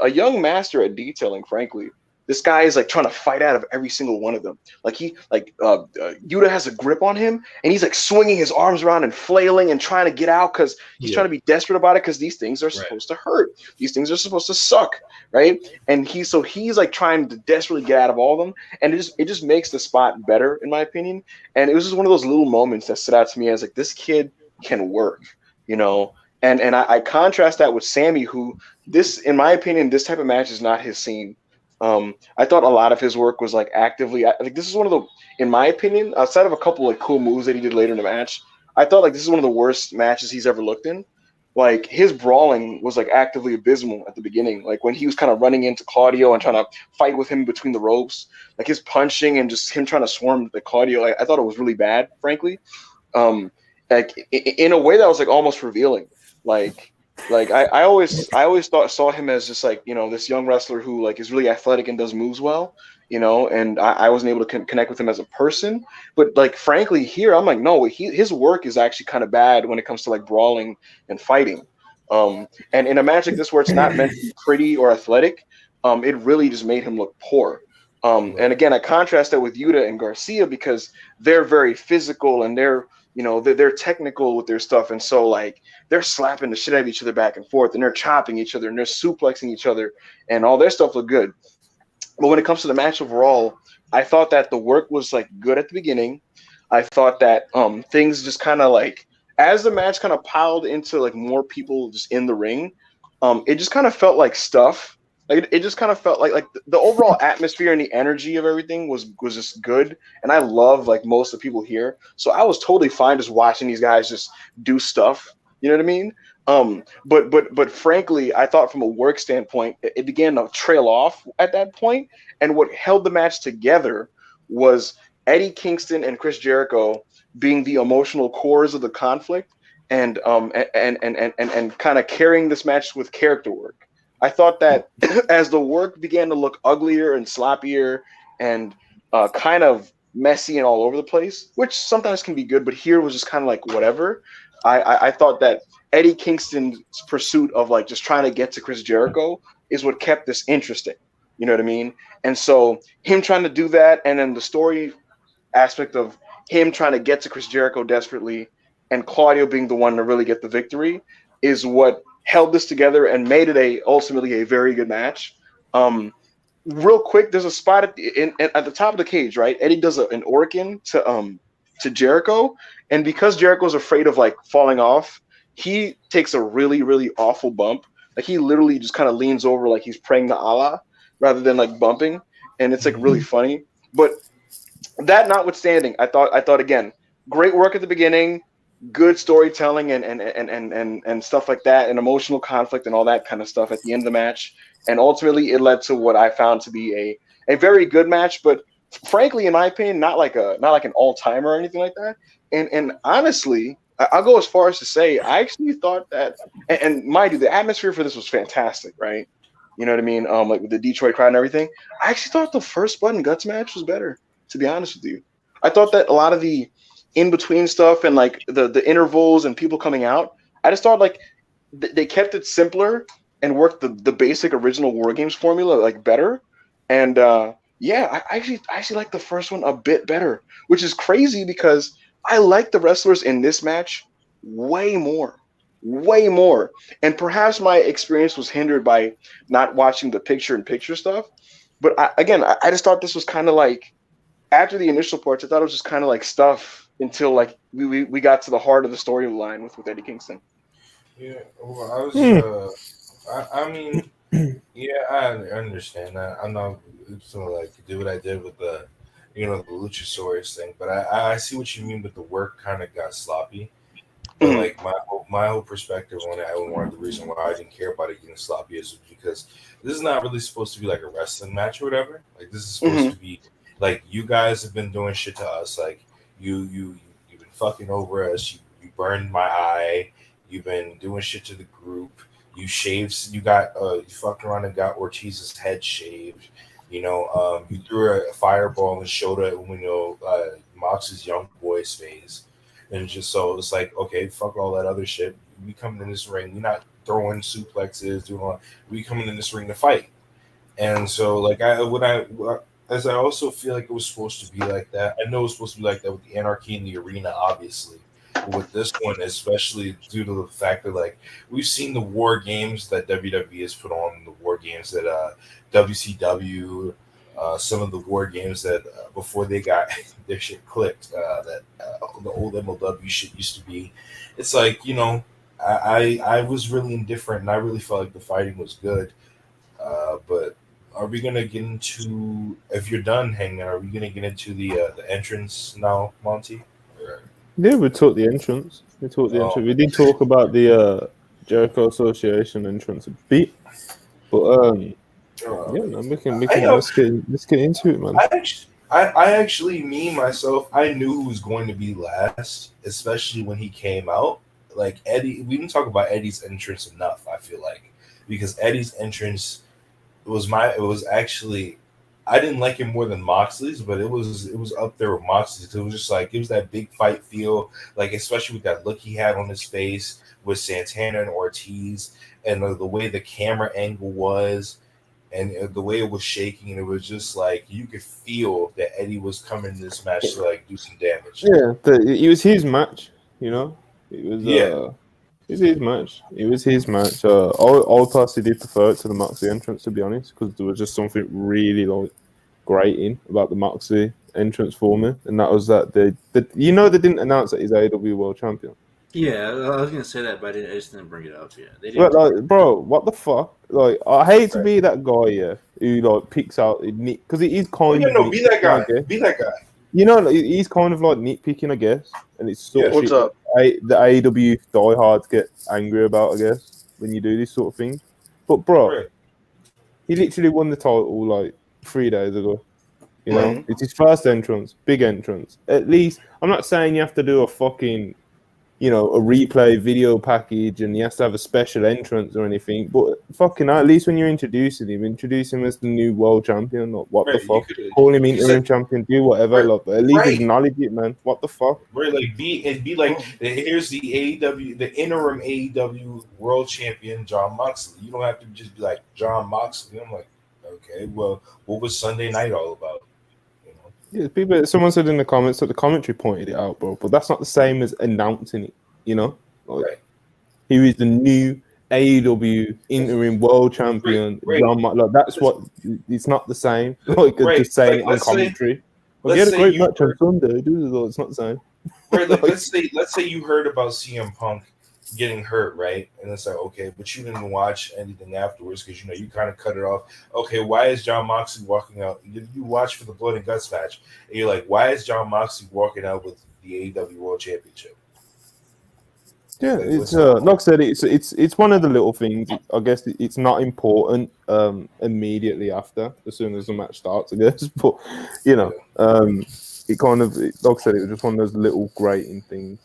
young master at detailing, frankly. This guy is like trying to fight out of every single one of them. Like Yuta has a grip on him, and he's like swinging his arms around and flailing and trying to get out because he's trying to be desperate about it, because these things are supposed to hurt. These things are supposed to suck, right? And he's like trying to desperately get out of all of them, and it just makes the spot better, in my opinion. And it was just one of those little moments that stood out to me as like, this kid can work, And I contrast that with Sammy, who, in my opinion, this type of match is not his scene. I thought a lot of his work was like actively. Like, this is one of the, in my opinion, outside of a couple like cool moves that he did later in the match, I thought like this is one of the worst matches he's ever looked in. Like, his brawling was like actively abysmal at the beginning. Like when he was kind of running into Claudio and trying to fight with him between the ropes, like his punching and just him trying to swarm the Claudio. I thought it was really bad, frankly. Like in a way that was like almost revealing. Like I always saw him as just like, this young wrestler who like is really athletic and does moves well, and I wasn't able to connect with him as a person. But like, frankly, here I'm like, no, his work is actually kind of bad when it comes to like brawling and fighting. And in a match like this where it's not meant to be pretty or athletic, it really just made him look poor. And again, I contrast that with Yuta and Garcia because they're very physical and they're technical with their stuff, and so like they're slapping the shit out of each other back and forth, and they're chopping each other, and they're suplexing each other, and all their stuff looked good. But when it comes to the match overall, I thought that the work was like good at the beginning. I thought that things just kind of like, as the match kind of piled into like more people just in the ring, it just kind of felt like stuff. Like it just kind of felt like the overall atmosphere and the energy of everything was just good, and I love like most of the people here, so I was totally fine just watching these guys just do stuff. You know what I mean? But frankly, I thought from a work standpoint, it began to trail off at that point, and what held the match together was Eddie Kingston and Chris Jericho being the emotional cores of the conflict, and kind of carrying this match with character work. I thought that as the work began to look uglier and sloppier and kind of messy and all over the place, which sometimes can be good, but here was just kind of like whatever. I thought that Eddie Kingston's pursuit of like just trying to get to Chris Jericho is what kept this interesting. You know what I mean? And so him trying to do that, and then the story aspect of him trying to get to Chris Jericho desperately, and Claudio being the one to really get the victory, is what held this together and made it ultimately a very good match. Real quick, there's a spot at the top of the cage, right? Eddie does an Orkin to Jericho, and because Jericho's afraid of like falling off, he takes a really, really awful bump. Like he literally just kind of leans over like he's praying to Allah rather than like bumping, and it's like really funny. But that notwithstanding, I thought again, great work at the beginning, good storytelling and stuff like that, and emotional conflict and all that kind of stuff at the end of the match. And ultimately it led to what I found to be a very good match, but frankly, in my opinion, not like an all-timer or anything like that. And honestly, I'll go as far as to say I actually thought that, and mind you, the atmosphere for this was fantastic, right? You know what I mean? Like with the Detroit crowd and everything. I actually thought the first Blood and Guts match was better, to be honest with you. I thought that a lot of the in-between stuff and like the intervals and people coming out, I just thought like they kept it simpler and worked the basic original War Games formula like better. And yeah, I actually like the first one a bit better, which is crazy because I like the wrestlers in this match way more. And perhaps my experience was hindered by not watching the picture-in-picture stuff. But I just thought this was kind of like, after the initial parts, I thought it was just kind of like stuff until like we got to the heart of the storyline with Eddie Kingston. Yeah, well, I was. I mean, yeah, I understand that. I'm not gonna like do what I did with the Luchasaurus thing, but I see what you mean. But the work kind of got sloppy. But like my whole perspective on it, one of the reasons why I didn't care about it getting sloppy is because this is not really supposed to be like a wrestling match or whatever. Like this is supposed to be like, you guys have been doing shit to us. Like, You've been fucking over us. You burned my eye. You've been doing shit to the group. You shaved. You fucked around and got Ortiz's head shaved. You threw a fireball and showed it Mox's young boy's face, and just so it's like, okay, fuck all that other shit. We coming in this ring. We're not throwing suplexes, doing all. We coming in this ring to fight. And so, like, as I also feel like it was supposed to be like that. I know it was supposed to be like that with the Anarchy in the Arena, obviously. But with this one, especially due to the fact that, like, we've seen the war games that WWE has put on, the war games that WCW, some of the war games that before they got their shit clicked, that the old MLW shit used to be. It's like, I was really indifferent, and I really felt like the fighting was good. But are we gonna get into? If you're done, Hangman, are we gonna get into the entrance now, Monty? Yeah, we talked the entrance. We did talk about the Jericho Association entrance a bit, but yeah, man, we can let's get into it, man. I actually, me myself, I knew who was going to be last, especially when he came out. Like Eddie, we didn't talk about Eddie's entrance enough. I feel like because Eddie's entrance was actually, I didn't like it more than Moxley's, but it was up there with Moxley's. It was just like, it was that big fight feel, like especially with that look he had on his face with Santana and Ortiz, and the way the camera angle was, and the way it was shaking, and it was just like you could feel that Eddie was coming in this match to like do some damage. Yeah, it was his match, It was It was his match. I personally did prefer it to the Moxley entrance, to be honest, because there was just something really like grating about the Moxley entrance for me, and that was that they didn't announce that he's AEW World Champion. Yeah, I was gonna say that, but I just didn't bring it up. Yeah, they didn't. But like, bro, what the fuck? Like, I hate to be that guy, who like picks out because it is kind of be that guy. Be that guy. He's kind of like nitpicking, I guess, and it's sort of what's up? The AEW diehards get angry about, I guess, when you do this sort of thing. But bro, he literally won the title like 3 days ago. It's his first entrance, big entrance. At least, I'm not saying you have to do a fucking, a replay video package and he has to have a special entrance or anything. But fucking, at least when you're introduce him as the new world champion. Like, what the fuck? Call him interim champion, do whatever. Like, but at least acknowledge it, man. What the fuck? Be like, here's the AEW, the interim AEW world champion, John Moxley. You don't have to just be like John Moxley. I'm like, okay, well, what was Sunday night all about? Yeah, someone said in the comments that the commentary pointed it out, bro. But that's not the same as announcing it, He is the new AEW interim world champion. Like, that's what. It's not the same. Like just saying it on commentary. He had a great match on Sunday. It's not the same. Let's say you heard about CM Punk getting hurt, right? And it's like, okay, but you didn't watch anything afterwards because you kind of cut it off. Okay, why is John Moxley walking out? You watch for the blood and guts match, and you're like, why is John Moxley walking out with the AEW World Championship? Yeah, it's like I said, it's one of the little things. I guess it's not important immediately after, as soon as the match starts, I guess. But it kind of, like I said, it was just one of those little grating things.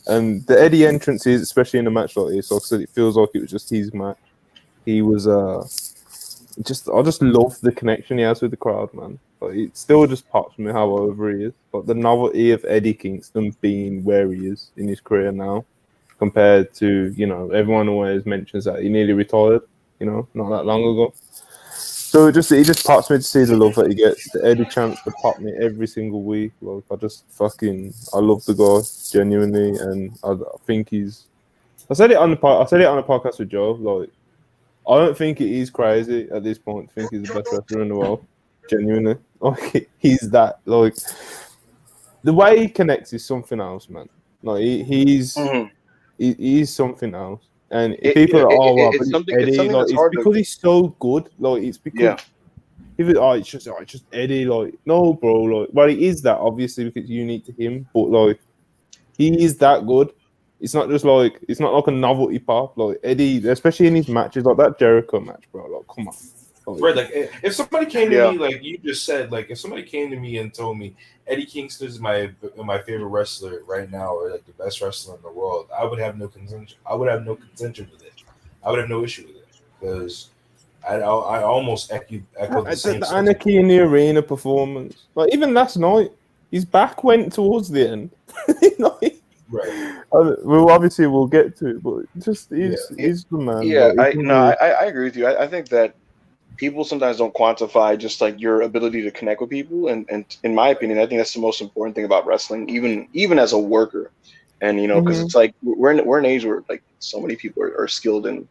And the Eddie entrances, especially in a match like this, like I said, it feels like it was just his match. He was I just love the connection he has with the crowd, man. Like, it still just pops me how over he is. But the novelty of Eddie Kingston being where he is in his career now, compared to, everyone always mentions that he nearly retired, not that long ago. So it just pops me to see the love that he gets, the Eddie chance to pop me every single week. Like, I love the guy genuinely, and I think I said it on a podcast with Joe. Like, I don't think it is crazy at this point to think he's the best wrestler in the world. Genuinely, like, he's that. Like, the way he connects is something else, man. Like, he's something else. And people are, it's something Eddie, like, it's because he's so good. Like, it's because it's just Eddie. Like, no, bro. Like, well, he is that, obviously, because it's unique to him. But like, he is that good. It's not like a novelty pop. Like, Eddie, especially in his matches, like that Jericho match, bro. Like, come on. Right, like if somebody came to me, like you just said, like if somebody came to me and told me Eddie Kingston is my favorite wrestler right now, or like the best wrestler in the world, I would have no contention. I would have no contention with it. I would have no issue with it because I almost echoed the same The sentiment. Anarchy in the Arena performance, like even last night, his back went towards the end. Like, Right. Well, obviously we'll get to it, but just he's the man. Yeah, Like, I agree with you. I think that people sometimes don't quantify just like your ability to connect with people, and in my opinion, I think that's the most important thing about wrestling, even as a worker. And because it's like we're in an age where like so many people are skilled and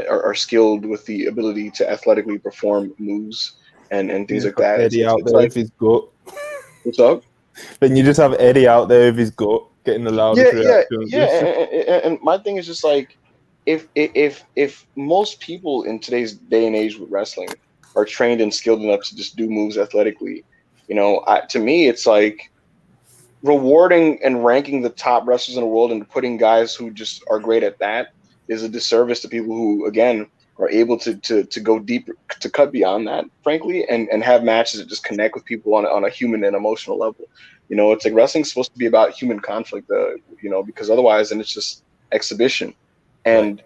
are skilled with the ability to athletically perform moves and things like that. Eddie out It's there like, with his gut. what's up? Then you just have Eddie out there with his gut getting the loudest reactions. Yeah. And my thing is just like, if most people in today's day and age with wrestling are trained and skilled enough to just do moves athletically, to me it's like rewarding and ranking the top wrestlers in the world and putting guys who just are great at that is a disservice to people who again are able to go deeper, to cut beyond that, frankly, and have matches that just connect with people on a human and emotional level. It's like wrestling's supposed to be about human conflict, because otherwise then it's just exhibition. And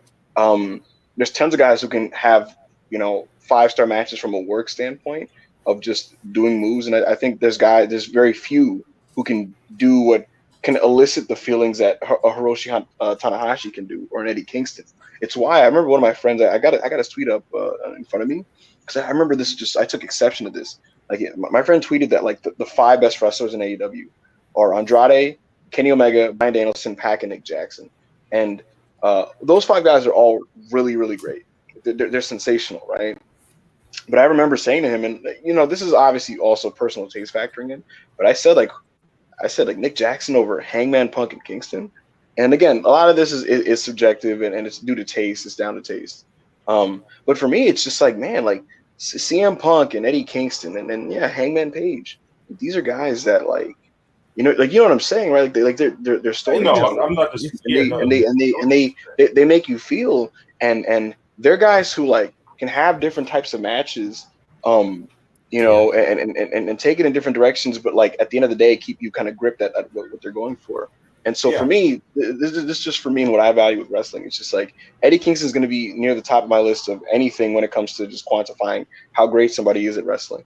there's tons of guys who can have 5-star matches from a work standpoint of just doing moves, and I think there's very few who can do what can elicit the feelings that a Hiroshi Tanahashi can do, or an Eddie Kingston. It's why I remember one of my friends. I got his tweet up in front of me because I remember this. I took exception to this. Like my friend tweeted that like the 5 best wrestlers in AEW are Andrade, Kenny Omega, Bryan Danielson, Pac, and Nick Jackson, and those 5 guys are all really, really great. They're sensational, right? But I remember saying to him, and this is obviously also personal taste factoring in, but I said like Nick Jackson over Hangman, Punk, and Kingston. And again, a lot of this is subjective and it's due to taste. It's down to taste. But for me, it's just like, man, like CM Punk and Eddie Kingston and then Hangman Page. These are guys that like what I'm saying, right? Like they're stories. No, I'm not just and they make you feel, and they're guys who like can have different types of matches. And take it in different directions, but like at the end of the day, keep you kind of gripped at what they're going for. And so for me, this is just for me and what I value with wrestling. It's just like Eddie Kingston is going to be near the top of my list of anything when it comes to just quantifying how great somebody is at wrestling.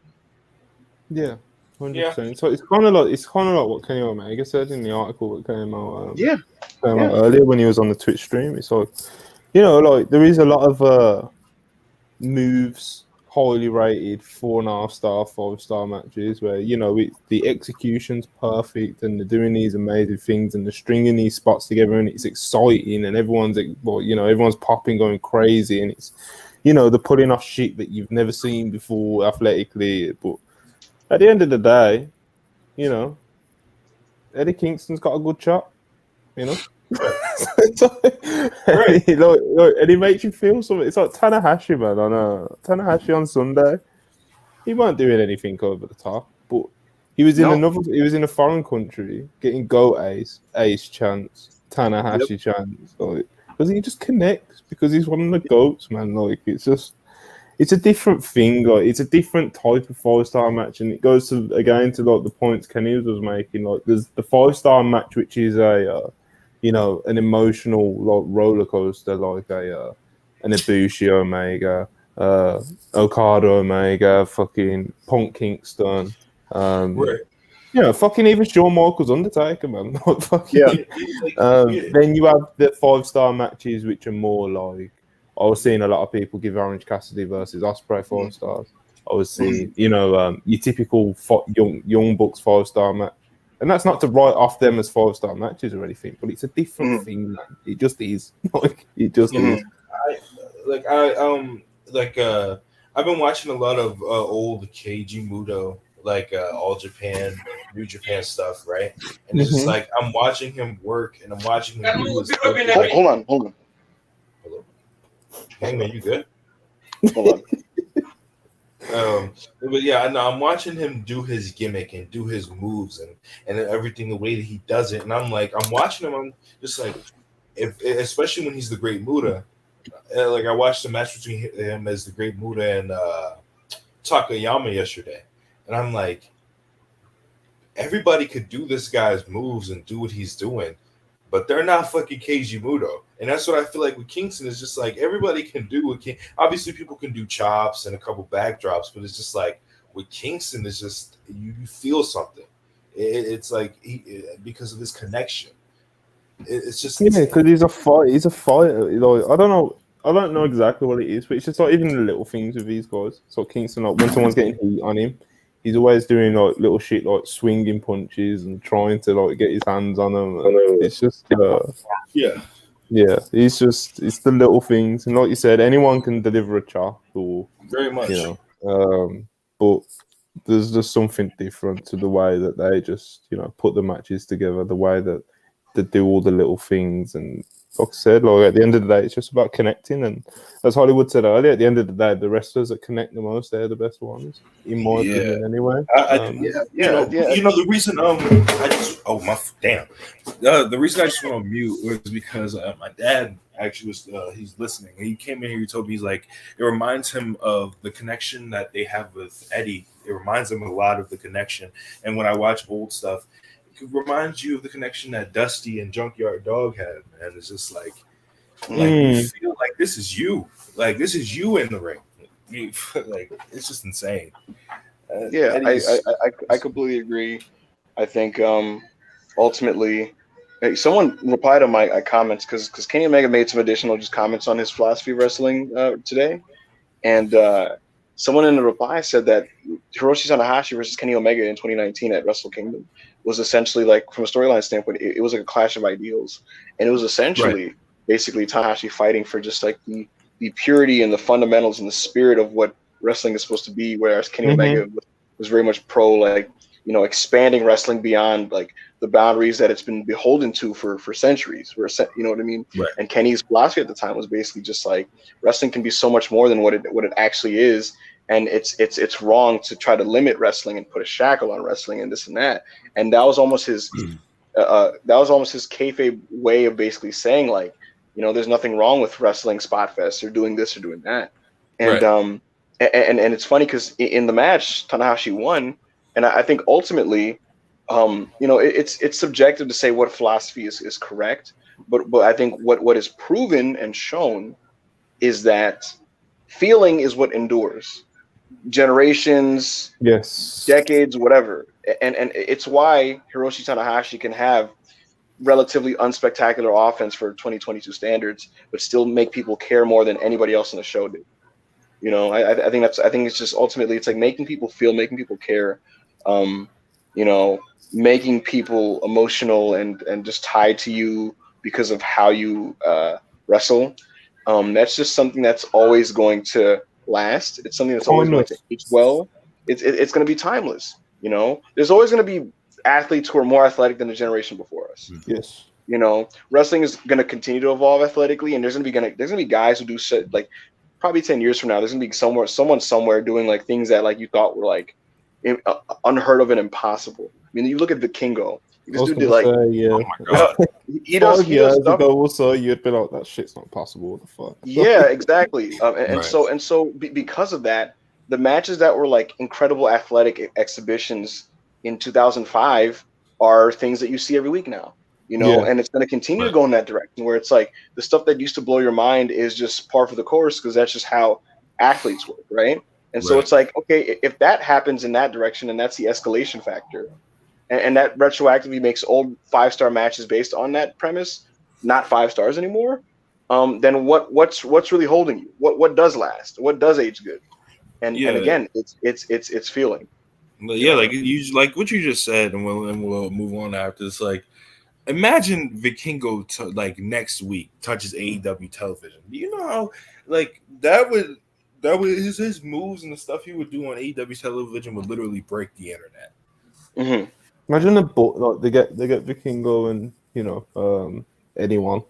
Yeah, 100%. So it's kind of like what Kenny Omega said in the article that came out. Out earlier when he was on the Twitch stream. It's like like there is a lot of moves. Highly rated 4.5-star, 5-star matches where the execution's perfect and they're doing these amazing things and they're stringing these spots together and it's exciting and everyone's popping, going crazy, and it's they're putting off shit that you've never seen before athletically. But at the end of the day, Eddie Kingston's got a good shot, Right. and he makes you feel something. It's like Tanahashi, man. Tanahashi on Sunday. He weren't doing anything over the top, but he was in a foreign country getting Go Ace chants, Tanahashi chants, like, because he just connects because he's one of the goats, man. Like it's a different thing. Like it's a different type of 5-star match, and it goes to like the points Kenny was making. Like there's the 5-star match, which is an emotional like roller coaster, like an Ibushi Omega, Okada Omega, fucking Punk Kingston, fucking even Shawn Michaels Undertaker, man. Like, fucking, then you have the 5-star matches, which are more like I was seeing a lot of people give Orange Cassidy versus Ospreay 5 stars. I was seeing, your typical young Bucks 5-star match. And that's not to write off them as 5-star matches or anything, but it's a different thing, man. It just is. Like it just is. I've been watching a lot of old Keiji Muto, like All Japan, New Japan stuff, right? And it's just like I'm watching him work and I'm watching him do his work. Hold on. Hello. Hangman, you good? Hold on. But yeah, I'm watching him do his gimmick and do his moves and everything the way that he does it, and I'm watching him. I'm just like, especially when he's the Great Muta, Like I watched the match between him as the Great Muta and Takayama yesterday, and I'm like, everybody could do this guy's moves and do what he's doing, but they're not fucking Keiji Muto. And that's what I feel like with Kingston is just like everybody can do what obviously people can do chops and a couple backdrops, but it's just like with Kingston, it's just you feel something. It's like because of his connection. It's just because he's a fighter. He's a fighter. Like, I don't know exactly what it is, but it's just like even the little things with these guys. So Kingston, like when someone's getting heat on him, he's always doing like little shit like swinging punches and trying to like get his hands on them. It's just yeah. It's the little things, and like you said, anyone can deliver a chop or very much, but there's just something different to the way that they just put the matches together, the way that they do all the little things. And like I said, like at the end of the day, it's just about connecting. And as Hollywood said earlier, at the end of the day, the wrestlers that connect the most, they're the best ones, in my opinion, anyway. The reason the reason I just went on mute was because my dad actually was he's listening. He came in here, he told me, he's like, it reminds him of the connection that they have with Eddie. It reminds him a lot of the connection. And when I watch old stuff, it reminds you of the connection that Dusty and Junkyard Dog had, man. It's just like you feel like this is you. Like this is you in the ring. Like it's just insane. I completely agree. I think ultimately someone replied on my comments because Kenny Omega made some additional just comments on his philosophy of wrestling today, and someone in the reply said that Hiroshi Tanahashi versus Kenny Omega in 2019 at Wrestle Kingdom was essentially, like, from a storyline standpoint, it was like a clash of ideals, and it was essentially basically Tanahashi fighting for just like the purity and the fundamentals and the spirit of what wrestling is supposed to be, whereas Kenny Omega was very much pro, like, expanding wrestling beyond like the boundaries that it's been beholden to for centuries. You know what I mean? Right. And Kenny's philosophy at the time was basically just like wrestling can be so much more than what it actually is, and it's wrong to try to limit wrestling and put a shackle on wrestling and this and that. And that was almost his kayfabe way of basically saying, like, there's nothing wrong with wrestling spot fest or doing this or doing that. And and it's funny because in the match Tanahashi won. And I think ultimately, it's subjective to say what philosophy is correct, but I think what is proven and shown is that feeling is what endures, generations, decades, whatever, and it's why Hiroshi Tanahashi can have relatively unspectacular offense for 2022 standards, but still make people care more than anybody else in the show did. I think it's just ultimately it's like making people feel, making people care. Making people emotional and just tied to you because of how you wrestle. That's just something that's always going to last. It's something that's always going to age well. It's going to be timeless. There's always going to be athletes who are more athletic than the generation before us. Yes. Wrestling is going to continue to evolve athletically, and there's going to be guys who do shit like probably 10 years from now. There's going to be someone somewhere doing like things that like you thought were like unheard of and impossible. I mean, you look at Vikingo. This dude did like, oh my god, he does stuff. Also, you'd be like, that shit's not possible. What the fuck? Yeah, exactly. So because of that, the matches that were like incredible athletic exhibitions in 2005 are things that you see every week now. And it's going to continue to go in that direction where it's like the stuff that used to blow your mind is just par for the course because that's just how athletes work, right? And so it's like, okay, if that happens in that direction and that's the escalation factor, and that retroactively makes old 5-star matches based on that premise not 5 stars anymore, then what's really holding you? What does last? What does age good? And again, it's feeling. But like what you just said, and we'll move on after this. Like, imagine Vikingo like next week touches AEW television. Do you know how like that would his moves and the stuff he would do on AEW television would literally break the internet. Mm-hmm. Imagine like they get Vikingo and anyone,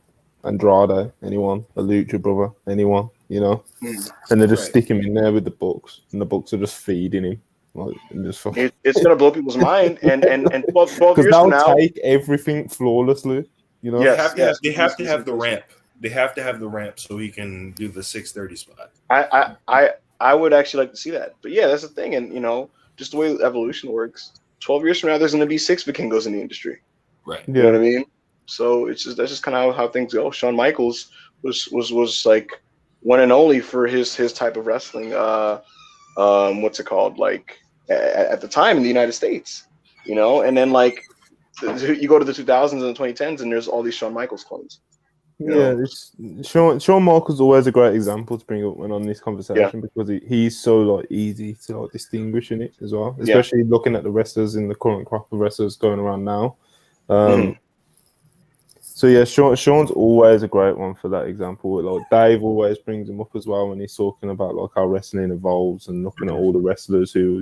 Andrade, anyone, a Lucha brother, anyone, and they just stick him in there with the Bucks, and the Bucks are just feeding him. Like, and just it's gonna blow people's mind, and 12 years from now, take everything flawlessly. They have to have the ramp. they have to have the ramp so he can do the 630 spot. I would actually like to see that. But yeah, that's the thing, and just the way evolution works. 12 years from now, there's going to be 6 Vikingos in the industry. Right. You know what I mean? So that's just kind of how things go. Shawn Michaels was like one and only for his type of wrestling. What's it called? Like at the time in the United States, and then like you go to the 2000s and the 2010s, and there's all these Shawn Michaels clones. Yeah, it's Shawn Michaels is always a great example to bring up when on this conversation because he's so like easy to like distinguish in it as well, especially looking at the wrestlers in the current crop of wrestlers going around now. So yeah, Shawn's always a great one for that example. Like Dave always brings him up as well when he's talking about like how wrestling evolves and looking at all the wrestlers who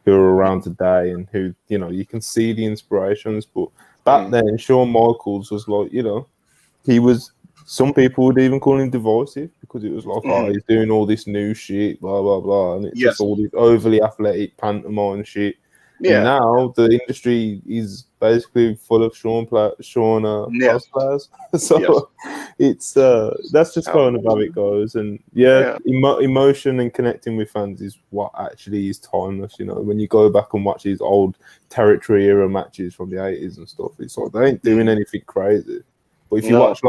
are around today and who you can see the inspirations. But back then, Shawn Michaels was like he was. Some people would even call him divisive because it was like, oh, he's doing all this new shit, blah blah blah, and it's just all this overly athletic pantomime shit. Yeah. And now the industry is basically full of Shawn cosplayers. So it's that's just kind of how it goes. And emotion and connecting with fans is what actually is timeless. When you go back and watch these old territory era matches from the 80s and stuff, it's like they ain't doing anything crazy. But if you watch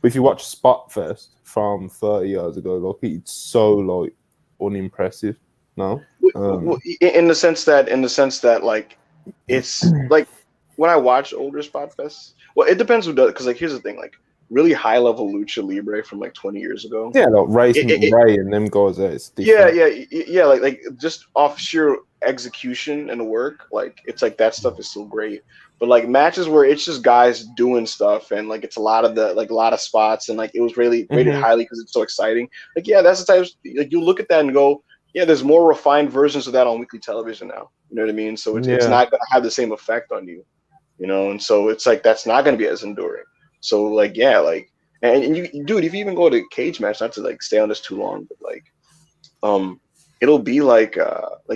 if you watch Spot Fest from 30 years ago, like it's so like unimpressive. No, in the sense that like it's like when I watch older Spot Fests. Well, it depends who does, because like here's the thing, like really high level lucha libre from like 20 years ago. Yeah, like Ray and them guys. It's different. Yeah. Like just off sheer execution and work, like it's like that stuff is still great. But like matches where it's just guys doing stuff and like it's a lot of spots and like it was really rated highly because it's so exciting. Like that's the type of, like you look at that and go, yeah, there's more refined versions of that on weekly television now. You know what I mean? So it's not going to have the same effect on you, and so it's like that's not going to be as enduring. So like and you, dude, if you even go to cage match, not to like stay on this too long, but like it'll be like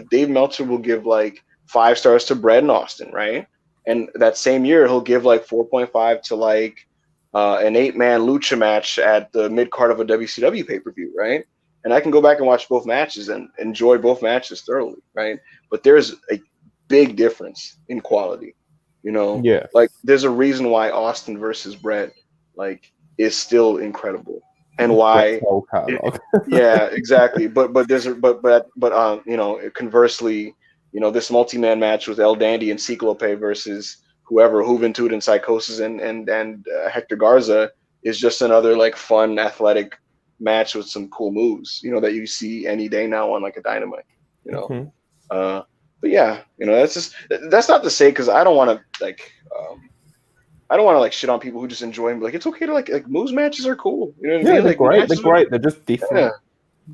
Dave Meltzer will give like 5 stars to Brett and Austin, right? And that same year, he'll give like 4.5 to like an 8-man lucha match at the mid card of a WCW pay-per-view, right? And I can go back and watch both matches and enjoy both matches thoroughly, right? But there's a big difference in quality, Yeah. Like there's a reason why Austin versus Brett like is still incredible, and why. Exactly. But conversely. This multi-man match with El Dandy and Ciclope versus whoever, Juventud and Psychosis and Hector Garza is just another like fun athletic match with some cool moves, that you see any day now on like a Dynamite, But yeah, that's not to say because I don't want to like shit on people who just enjoy them. Like it's okay to like moves matches are cool. You know what I mean? They're great. They're great. They're just different.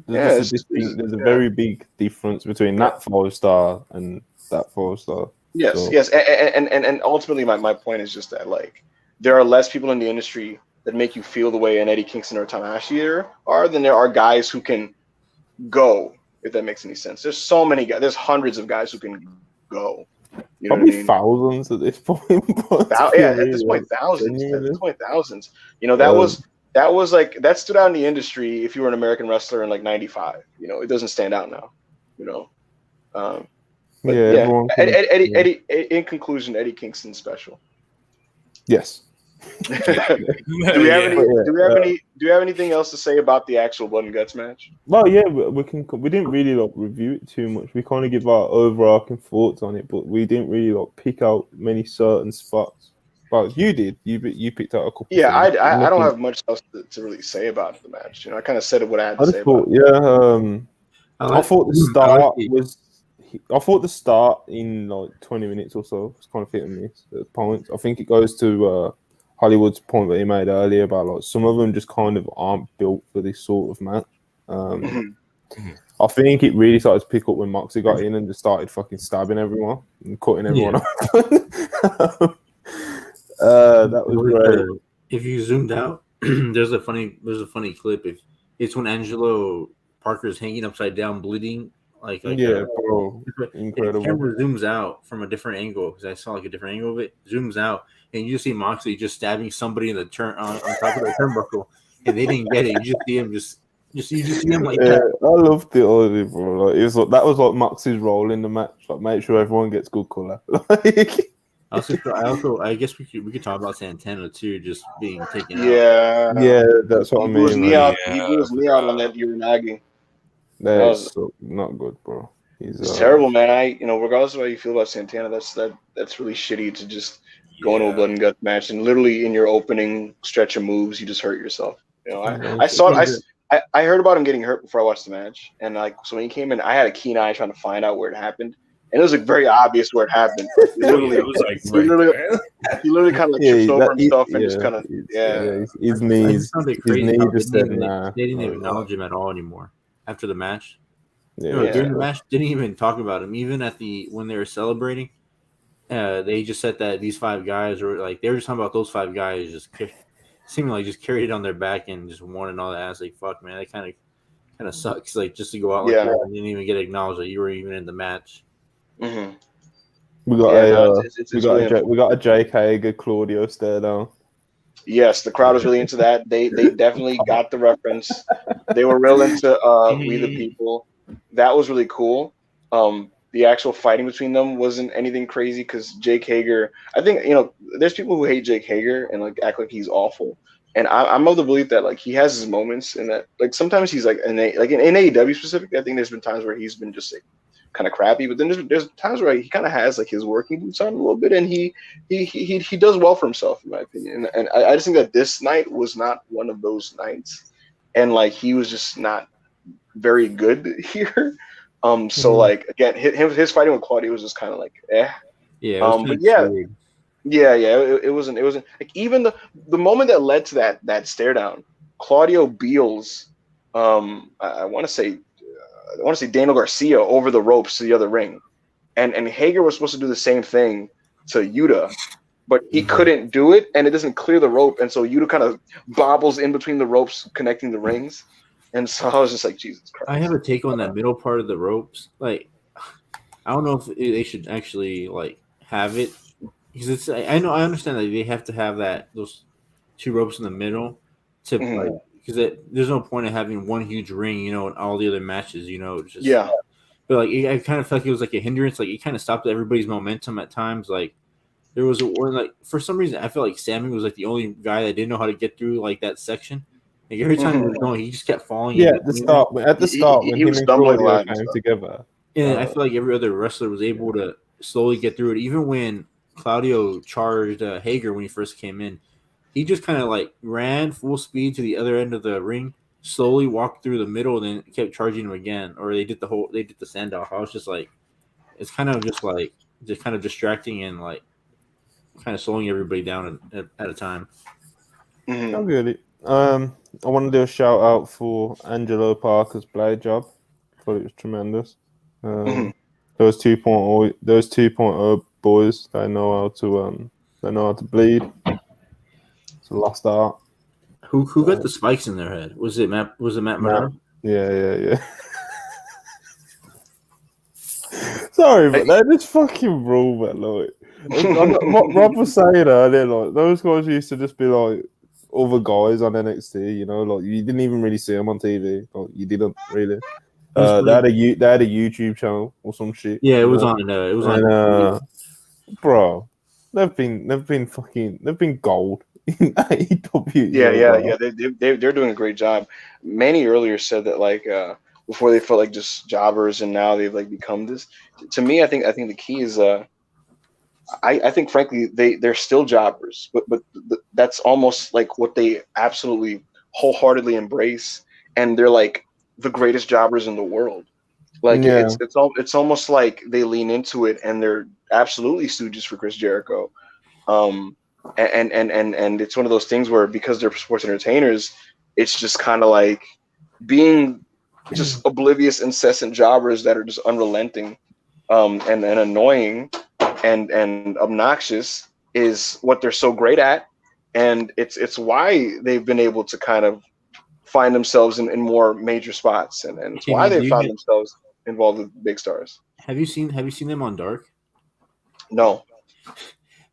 There's a very big difference between that 4-star and that 4-star. Yes, and ultimately my point is just that like there are less people in the industry that make you feel the way an Eddie Kingston or Tanahashi are than there are guys who can go, if that makes any sense. There's so many guys. There's hundreds of guys who can go. You know Probably what I mean? Thousands at this point. At this point, thousands. That was like that stood out in the industry if you were an American wrestler in like '95. It doesn't stand out now. Eddie. In conclusion, Eddie Kingston special. Yes. Do we have anything else to say about the actual Blood and Guts match? Well, yeah, we didn't really like review it too much. We kind of give our overarching thoughts on it, but we didn't really like pick out many certain spots. But you did. You picked out a couple. Yeah, I don't have much else to really say about the match. I kind of said what I had to say about it. I thought the start was. I thought the start in like 20 minutes or so was kind of hit and miss at points. I think it goes to Hollywood's point that he made earlier about like some of them just kind of aren't built for this sort of match. I think it really started to pick up when Moxley got in and just started fucking stabbing everyone and cutting everyone off. That was great. If you zoomed out, there's a funny clip. It's when Angelo Parker is hanging upside down, bleeding bro, the incredible. camera zooms out from a different angle because I saw like a different angle of it. Zooms out and you just see Moxley just stabbing somebody in the turn on top of the turnbuckle, and they didn't get it. You just see him you just see him like that. I loved it already, bro. Like, it was like, that was like Mox's role in the match. Like, make sure everyone gets good color. Like, I guess we could talk about Santana too, just being taken out. yeah, that's what I He blew his mean. knee Like, out. He blew his knee out on that Uranagi. That that was is so not good, bro. It's terrible, man. Regardless of how you feel about Santana, that's really shitty to just go into a blood and guts match and literally in your opening stretch of moves, you just hurt yourself. I heard about him getting hurt before I watched the match, and like so when he came in, I had a keen eye trying to find out where it happened, and it was like very obvious where it happened. Like, literally, it was like he literally kind of like tripped over himself and just kind of his knees. Sounded crazy. They didn't even acknowledge him at all anymore after the match. During the match, didn't even talk about him. Even when they were celebrating, they just said that these 5 guys were like they were just talking about those 5 guys just seeming like just carried it on their back and just wanted all that. I was like, fuck, man, that kind of sucks. Like just to go out like that and didn't even get acknowledged that you were even in the match. Mm-hmm. We got a Jake Hager Claudio stare down. Yes, the crowd was really into that. They definitely got the reference. They were real into We the People. That was really cool. The actual fighting between them wasn't anything crazy because Jake Hager, I think, there's people who hate Jake Hager and like act like he's awful. And I'm of the belief that like he has his moments and that like sometimes he's like in AEW specifically, I think there's been times where he's been just like kind of crappy, but then there's times where he kind of has like his working boots on a little bit and he does well for himself in my opinion. And I just think that this night was not one of those nights. And like he was just not very good here. So like again, his fighting with Claudio was just kind of like Yeah. It wasn't like even the moment that led to that stare down. Claudio Beals, I want to say Daniel Garcia over the ropes to the other ring, and Hager was supposed to do the same thing to Yuta, but he couldn't do it, and it doesn't clear the rope, and so Yuta kind of bobbles in between the ropes connecting the rings. And so I was just like, Jesus Christ. I have a take on that middle part of the ropes. Like, I don't know if they should actually like have it because I understand that they have to have those 2 ropes in the middle to like because there's no point in having one huge ring, in all the other matches, just But like, I kind of felt like it was like a hindrance. Like, it kind of stopped everybody's momentum at times. Like, there was for some reason I felt like Sammy was like the only guy that didn't know how to get through like that section. Like every time he was going, he just kept falling. Yeah, at the start when him and Claudio came together. And I feel like every other wrestler was able to slowly get through it. Even when Claudio charged Hager when he first came in, he just kind of like ran full speed to the other end of the ring, slowly walked through the middle, then kept charging him again. Or they did the standoff. I was just like, it's kind of just kind of distracting and like kind of slowing everybody down at a time. I get it. I want to do a shout out for Angelo Parker's blade job. Thought it was tremendous. Those 2.0 boys, they know how to bleed. It's a lost art. Who got the spikes in their head? Was it Matt Murdoch? Yeah. Sorry, but they just fucking rule, man. Like, what Rob was saying earlier, like those guys used to just be like other guys on NXT, like you didn't even really see them on TV. Like, you didn't really. They had a YouTube channel or some shit. Yeah, it was on. It was on. Bro, they've been gold in AEW. Yeah. They're doing a great job. Manny earlier said that like before they felt like just jobbers, and now they've like become this. To me, I think the key is I think frankly they're still jobbers, but that's almost like what they absolutely wholeheartedly embrace, and they're like the greatest jobbers in the world. Like it's almost like they lean into it, and they're absolutely stooges for Chris Jericho. And it's one of those things where because they're sports entertainers, it's just kind of like being just oblivious, incessant jobbers that are just unrelenting and annoying and obnoxious is what they're so great at. And it's why they've been able to kind of find themselves in more major spots, and it's why they found themselves. involved with big stars. Have you seen them on Dark? No,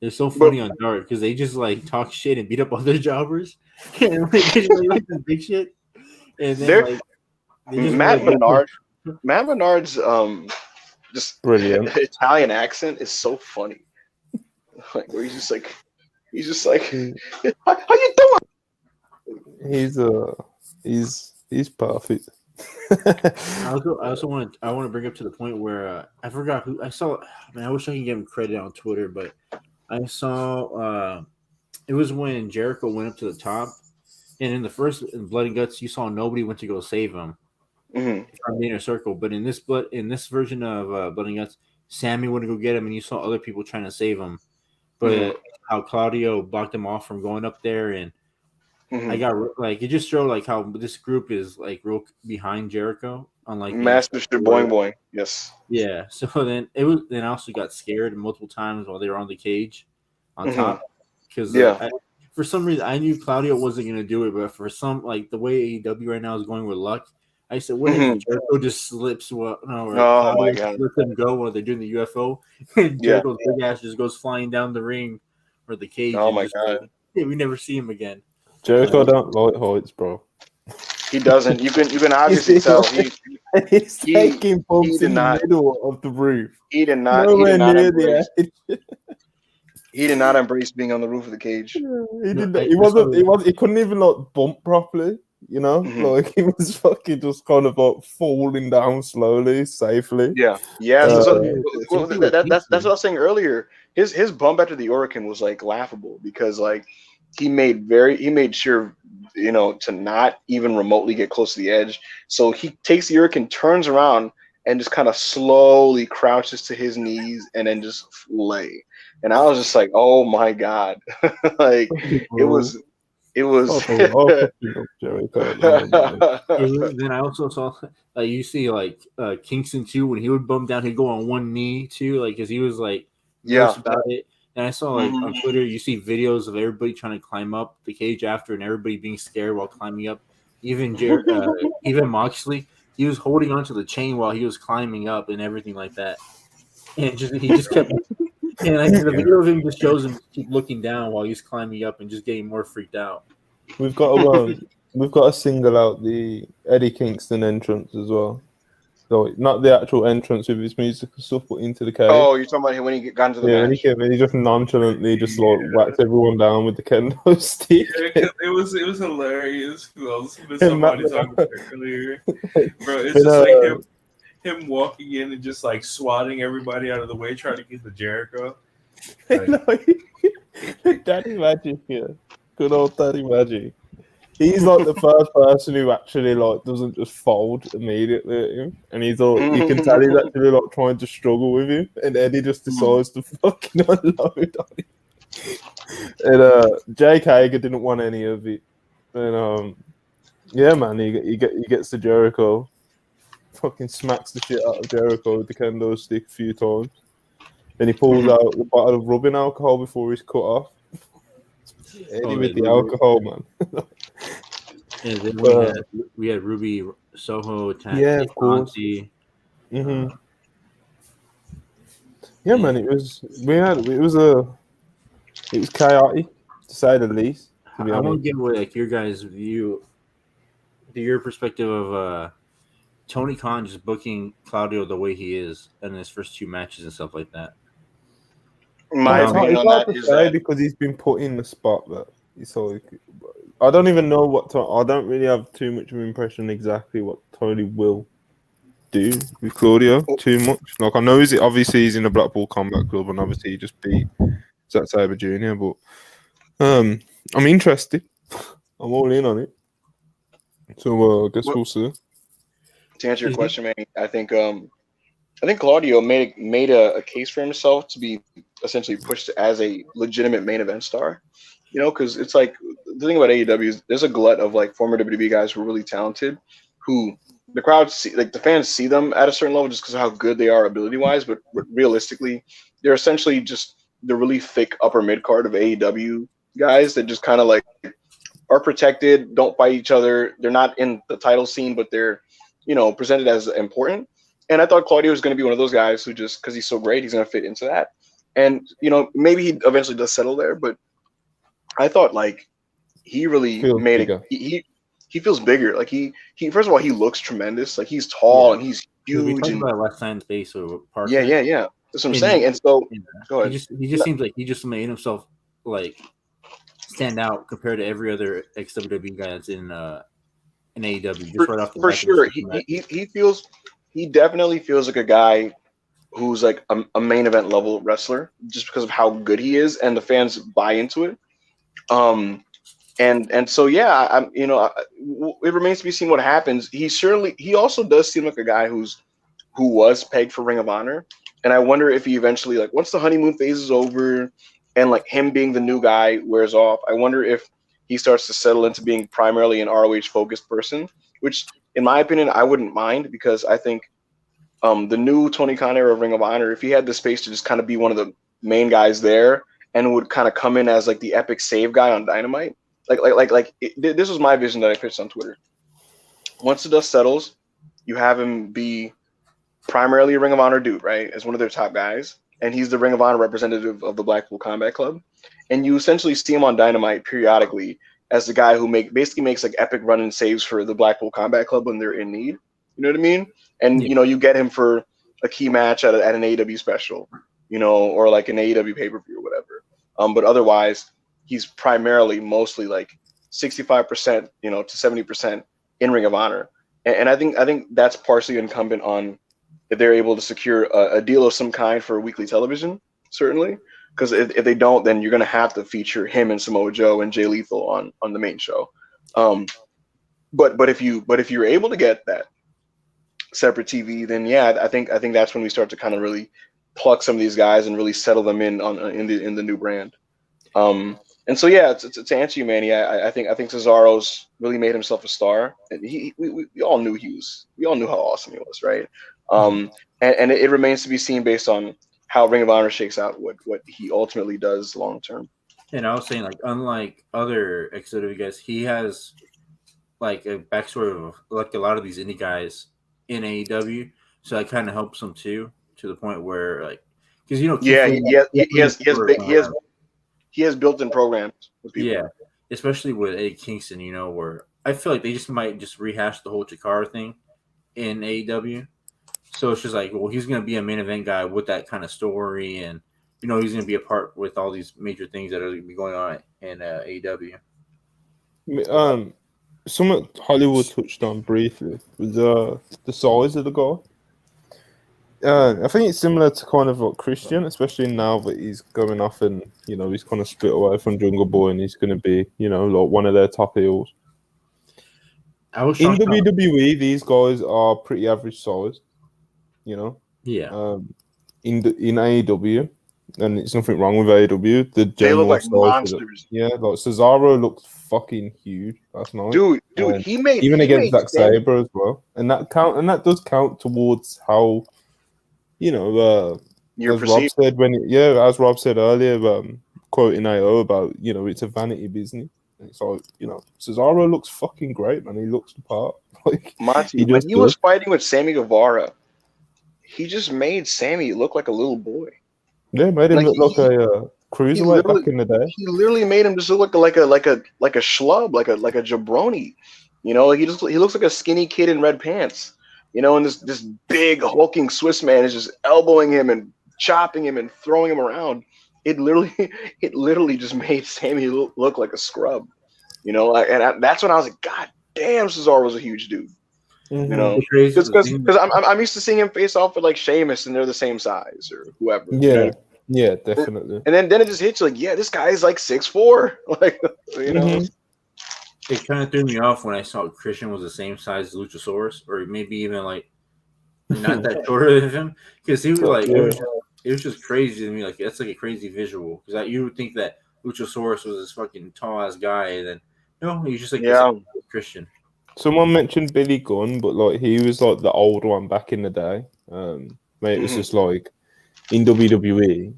They're so funny on Dark because they just like talk shit and beat up other jobbers, and like, they just like this big shit. And then like they just Matt like, Menard. Matt Menard's just Brilliant. Italian accent is so funny. Like where he's just like how you doing? He's perfect. I want to bring up to the point where I forgot who I saw. Man, I wish I could give him credit on Twitter, but I saw it was when Jericho went up to the top, and in the first in Blood and Guts, you saw nobody went to go save him from the inner circle. But in this version of Blood and Guts, Sammy went to go get him, and you saw other people trying to save him. But how Claudio blocked him off from going up there, and I got like it just showed like how this group is like real behind Jericho, unlike Master Boing Boing. Yes. Yeah. So then I also got scared multiple times while they were on the cage on top because for some reason I knew Claudio wasn't gonna do it, but for some like the way AEW right now is going with luck, I said, what if Jericho just slips? My God. Let them go while they're doing the UFO, and Jericho's big ass just goes flying down the ring or the cage. Oh my God! We never see him again. Jericho don't like heights, bro. He doesn't. You can obviously tell. He's taking bumps in the middle of the roof. He did not. Nowhere near the edge. He did not embrace being on the roof of the cage. He didn't. He wasn't. He couldn't even like bump properly. You know, like he was fucking just kind of like falling down slowly, safely. Yeah. That's what I was saying earlier. His bump after the Hurricane was like laughable because like he made sure to not even remotely get close to the edge. So he takes the Hurricane, turns around, and just kind of slowly crouches to his knees and then just lay. And I was just like, oh my God, like it was. Then I also saw you see like Kingston too when he would bump down, he'd go on one knee too, like because he was like nervous about it. And I saw like on Twitter, you see videos of everybody trying to climb up the cage after, and everybody being scared while climbing up. Even even Moxley, he was holding onto the chain while he was climbing up and everything like that. And he just kept. And like, the video of him just shows him keep looking down while he's climbing up and just getting more freaked out. We've got to single out the Eddie Kingston entrance as well. So not the actual entrance with his musical stuff, but into the cage. Oh, you're talking about when he got into the match? He just nonchalantly just like whacked everyone down with the kendo stick. Yeah, it was hilarious. Somebody talking about it earlier, bro. It's just like him walking in and just like swatting everybody out of the way, trying to get the Jericho. Like, Daddy Magic here, good old Daddy Magic. He's like the first person who actually like doesn't just fold immediately at him, and he's all you can tell he's actually like trying to struggle with him, and Eddie just decides to fucking unload on him. And Jake Hager didn't want any of it, and yeah, man, he gets the Jericho. Fucking smacks the shit out of Jericho with the kendo stick a few times. Then he pulls out the bottle of rubbing alcohol before he's cut off. Eddie with the alcohol, man. And then we had Ruby Soho attack. Yeah, of course. Yeah, man. It was chaotic to say the least. I want to give away like your guys' view, your perspective of Tony Khan just booking Claudio the way he is in his first two matches and stuff like that. My opinion on that is that because he's been put in the spot that he's like, I don't even know I don't really have too much of an impression exactly what Tony will do with Claudio too much. Like I know he's in the Blackpool Combat Club and obviously he just beat Zack Sabre Jr. But I'm interested. I'm all in on it. So I guess we'll see. To answer your question, man, I think Claudio made a case for himself to be essentially pushed as a legitimate main event star. Because it's like the thing about AEW is there's a glut of like former WWE guys who are really talented, who the crowd see, like the fans see them at a certain level just because of how good they are ability wise, but realistically, they're essentially just the really thick upper mid card of AEW guys that just kind of like are protected, don't fight each other. They're not in the title scene, but they're presented as important. And I thought Claudio was going to be one of those guys who just because he's so great, he's going to fit into that. And maybe he eventually does settle there, but I thought like he really Feels made bigger. it. He feels bigger. Like he first of all, he looks tremendous. Like he's tall and he's We huge. talked And about left side face or Park. yeah. That's what I'm And saying. And so go ahead. He just seems like he just made himself like stand out compared to every other ex-WWE guy that's in AEW. Just right off the For bat, sure, he definitely feels like a guy who's like a main event level wrestler just because of how good he is and the fans buy into it. And so yeah, it remains to be seen what happens. He also does seem like a guy who was pegged for Ring of Honor, and I wonder if he eventually, like, once the honeymoon phase is over and like him being the new guy wears off, I wonder if he starts to settle into being primarily an ROH focused person, which in my opinion I wouldn't mind, because I think the new Tony Khan era of Ring of Honor, if he had the space to just kind of be one of the main guys there and would kind of come in as like the epic save guy on Dynamite, this was my vision that I pitched on Twitter. Once the dust settles, you have him be primarily a Ring of Honor dude, right, as one of their top guys, and he's the Ring of Honor representative of the Blackpool Combat Club, and you essentially see him on Dynamite periodically as the guy who basically makes like epic run and saves for the Blackpool Combat Club when they're in need. You know what I mean? And you get him for a key match at an AEW special, or like an AEW pay-per-view or whatever. But otherwise, he's primarily mostly like 65%, to 70% in Ring of Honor. And I think that's partially incumbent on if they're able to secure a deal of some kind for weekly television, certainly. Because if they don't, then you're going to have to feature him and Samoa Joe and Jay Lethal on the main show. But if you're able to get that separate TV, then yeah, I think that's when we start to kind of really pluck some of these guys and really settle them in the new brand. And so yeah, to answer you, Manny, I think Cesaro's really made himself a star, and we all knew how awesome he was, right? And it remains to be seen based on how Ring of Honor shakes out what he ultimately does long term. And I was saying, like, unlike other ex-WWE guys, he has like a backstory of like a lot of these indie guys in AEW, so that kind of helps him too, to the point where like, because he has built-in programs with people. Yeah, especially with Eddie Kingston, where I feel like they just might just rehash the whole Chikara thing in AEW. So it's just like, well, he's going to be a main event guy with that kind of story, and he's going to be a part with all these major things that are going to be going on in AEW. Something Hollywood touched on briefly was the size of the guy. I think it's similar to kind of like Christian, especially now that he's going off and he's kind of split away from Jungle Boy, and he's going to be like one of their top heels. In WWE, these guys are pretty average size. Yeah. In AEW, and it's nothing wrong with AEW. The general they look like size monsters. Like Cesaro looked fucking huge last night. Dude, he made even against Zack Sammy. Sabre as well, and that does count towards how You're as Rob said as Rob said earlier, quoting AO about it's a vanity business. It's like Cesaro looks fucking great, man. He looks the part. Like Monty, when he was fighting with Sammy Guevara, he just made Sammy look like a little boy. Yeah, made him look like a cruiserweight back in the day. He literally made him just look like a schlub, like a jabroni. He looks like a skinny kid in red pants. And this big hulking Swiss man is just elbowing him and chopping him and throwing him around. It literally just made Sammy look like a scrub. And that's when I was like, God damn, Cesaro was a huge dude. Because I'm used to seeing him face off with like Sheamus, and they're the same size or whoever. Yeah, definitely. And then it just hits you like, yeah, this guy is like 6'4". Like, It kind of threw me off when I saw Christian was the same size as Luchasaurus, or maybe even like not that shorter than him, because he was like, it was just crazy to me. Like, that's like a crazy visual, because you would think that Luchasaurus was this fucking tall ass guy, and then no, he's just like Christian. Someone mentioned Billy Gunn, but like he was like the old one back in the day. It was just like in WWE,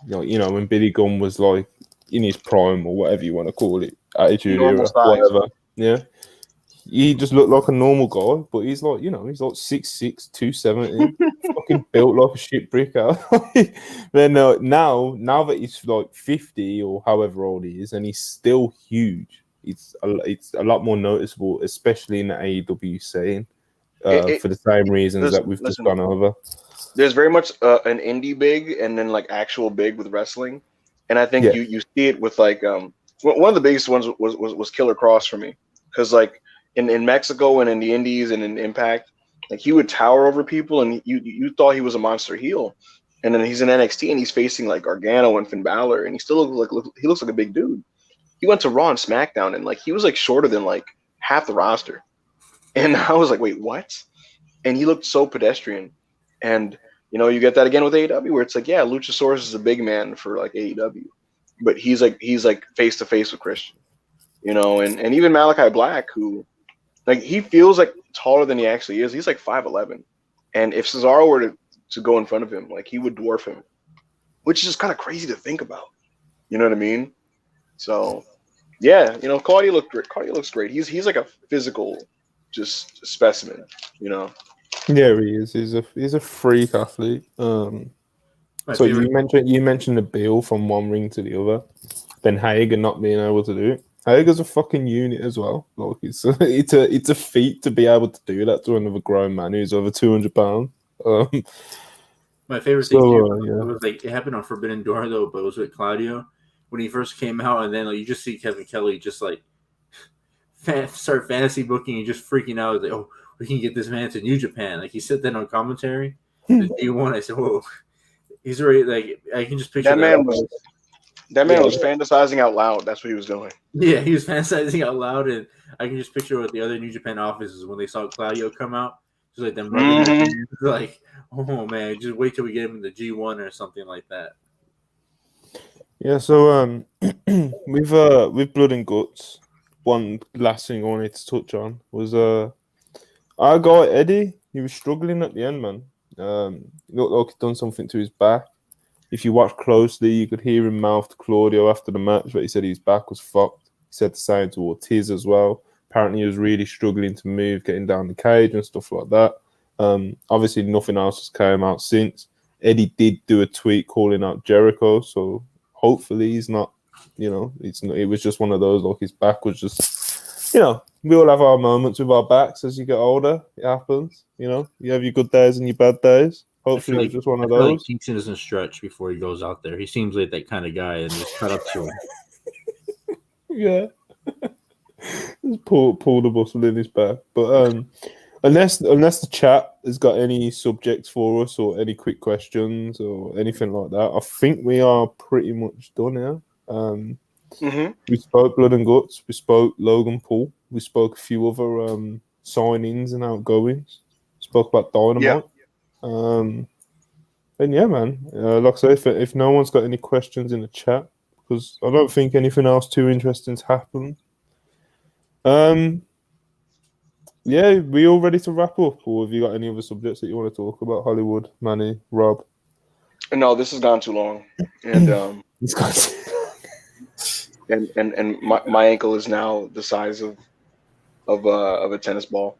when Billy Gunn was like in his prime or whatever you want to call it, attitude era, whatever. Yeah, he just looked like a normal guy, but he's like, he's like 6'6", 270, fucking built like a shit brick out. Then now that he's like 50 or however old he is, and he's still huge, it's a lot more noticeable, especially in the AEW scene, for the same reasons that we've just gone over. There's very much an indie big and then like actual big with wrestling, and I think you see it with like one of the biggest ones was Killer Cross for me, because like in Mexico and in the Indies and in Impact, like he would tower over people and you thought he was a monster heel, and then he's in NXT and he's facing like Gargano and Finn Balor and he still looks like a big dude. He went to Raw and SmackDown and like he was like shorter than like half the roster, and I was like, wait, what? And he looked so pedestrian. And you get that again with AEW, where it's like, yeah, Luchasaurus is a big man for like AEW, but he's like face to face with Christian, and even Malachi Black, who like he feels like taller than he actually is. He's like 5'11", and if Cesaro were to go in front of him, like he would dwarf him, which is just kind of crazy to think about. You know what I mean? So yeah, Claudio looked great. Claudio looks great. He's like a physical just specimen. Yeah, he is. He's a freak athlete. So you mentioned the Bill from one ring to the other, then Hager not being able to do it. Hager's a fucking unit as well. Like it's a feat to be able to do that to another grown man who's over 200 pounds. My favorite thing was like it happened on Forbidden Door though, but it was with Claudio when he first came out, and then like, you just see Kevin Kelly just like start fantasy booking and just freaking out like, oh, we can get this man to New Japan. Like he said that on commentary. The D1, I said, whoa, he's already like I can just picture that man was fantasizing out loud. That's what he was doing. Yeah, he was fantasizing out loud, and I can just picture what the other New Japan offices when they saw Claudio come out, just like them rubbing their hands, like, oh man, just wait till we get him in the G1 or something like that. Yeah, so with Blood and Guts, one last thing I wanted to touch on was our guy Eddie. He was struggling at the end, man. Looked like he'd done something to his back. If you watch closely, you could hear him mouth to Claudio after the match, but he said his back was fucked. He said the same to Ortiz as well. Apparently, he was really struggling to move, getting down the cage and stuff like that. Obviously, nothing else has come out since. Eddie did do a tweet calling out Jericho, so hopefully he's not, it was just one of those, like his back was just, we all have our moments with our backs as you get older. It happens, you have your good days and your bad days. Hopefully it was just one of those. Like Kingston doesn't stretch before he goes out there. He seems like that kind of guy and just cut up to him. Yeah. Just pull the muscle in his back. But unless the chat has got any subjects for us or any quick questions or anything like that, I think we are pretty much done here. We spoke Blood and Guts. We spoke Logan Paul. We spoke a few other signings and outgoings. Spoke about Dynamite. Yeah. And yeah, man. Like I say, if no one's got any questions in the chat, because I don't think anything else too interesting's happened. Yeah, we all ready to wrap up, or have you got any other subjects that you want to talk about? Hollywood, Manny, Rob. No, this has gone too long, and it's gone and my ankle is now the size of a tennis ball.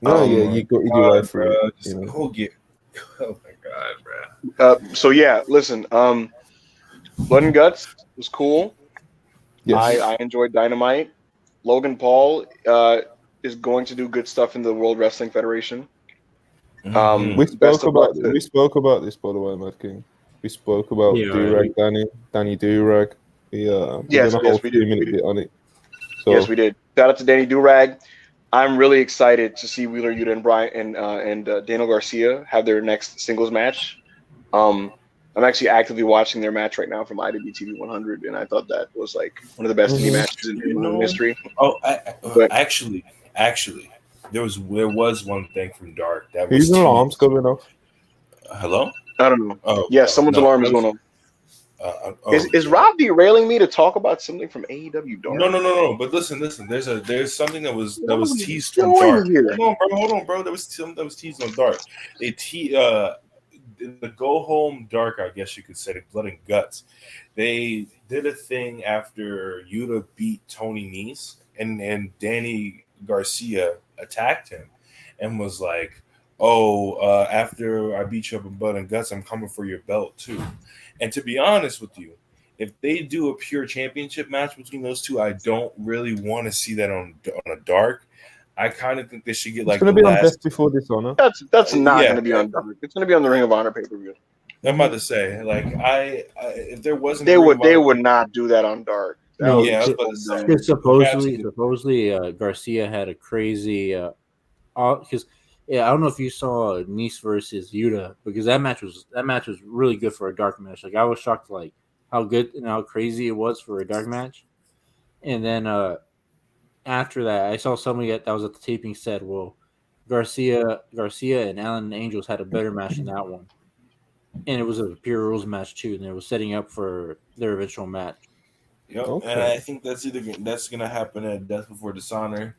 No, yeah, you got your way through it. Oh my god, bro. So yeah, listen. Blood and Guts was cool. Yes. I enjoyed Dynamite. Logan Paul is going to do good stuff in the World Wrestling Federation. We spoke about this, by the way, Mad King. We spoke about Durag, Danny Durag. We did a whole 2-minute bit on it. So, yes, we did. Shout out to Danny Durag. I'm really excited to see Wheeler Yuta and Brian and Daniel Garcia have their next singles match. I'm actually actively watching their match right now from IWTV 100, and I thought that was like one of the best matches in history. Oh, actually, there was one thing from Dark that was. Whose alarm's going off? Hello? I don't know. Oh, yeah, someone's alarm is going off. Is Rob derailing me to talk about something from AEW Dark? No. But listen. There's something that was teased from Dark. Hold on, bro. There was something that was teased on Dark. In the Go Home Dark, I guess you could say, the Blood and Guts. They did a thing after Yuta beat Tony Nese, and Danny Garcia attacked him and was like, "Oh, after I beat you up in blood and guts, I'm coming for your belt too." And to be honest with you, if they do a pure championship match between those two, I don't really want to see that on a dark. I kind of think they should get It's like going the to be on last. Death Before Dishonor. That's not Yeah. going to be on Dark. It's going to be on the Ring of Honor pay-per-view. I'm about to say, like, if there wasn't, They a Ring of they Honor- would not do that on Dark. That No, would Yeah, I was be about to so say. dumb. supposedly, Garcia had a crazy, because I don't know if you saw Nice versus Yuta, because that match was really good for a dark match. Like I was shocked, like how good and how crazy it was for a dark match. And then after that, I saw somebody that was at the taping said, "Well, Garcia and Allen Angels had a better match than that one." And it was a pure rules match too, and it was setting up for their eventual match. Yep, Okay. and I think that's gonna happen at Death Before Dishonor.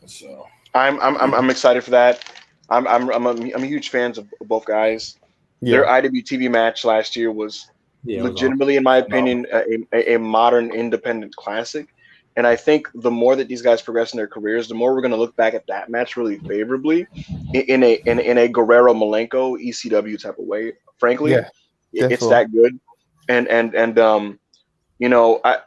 So I'm excited for that. I'm a huge fan of both guys. Yeah. Their IWTV match last year was Yeah, it was legitimately, in my opinion, a modern independent classic. And I think the more that these guys progress in their careers, the more we're going to look back at that match really favorably in a Guerrero Malenko ECW type of way. Frankly, Yeah, it's definitely. that good. And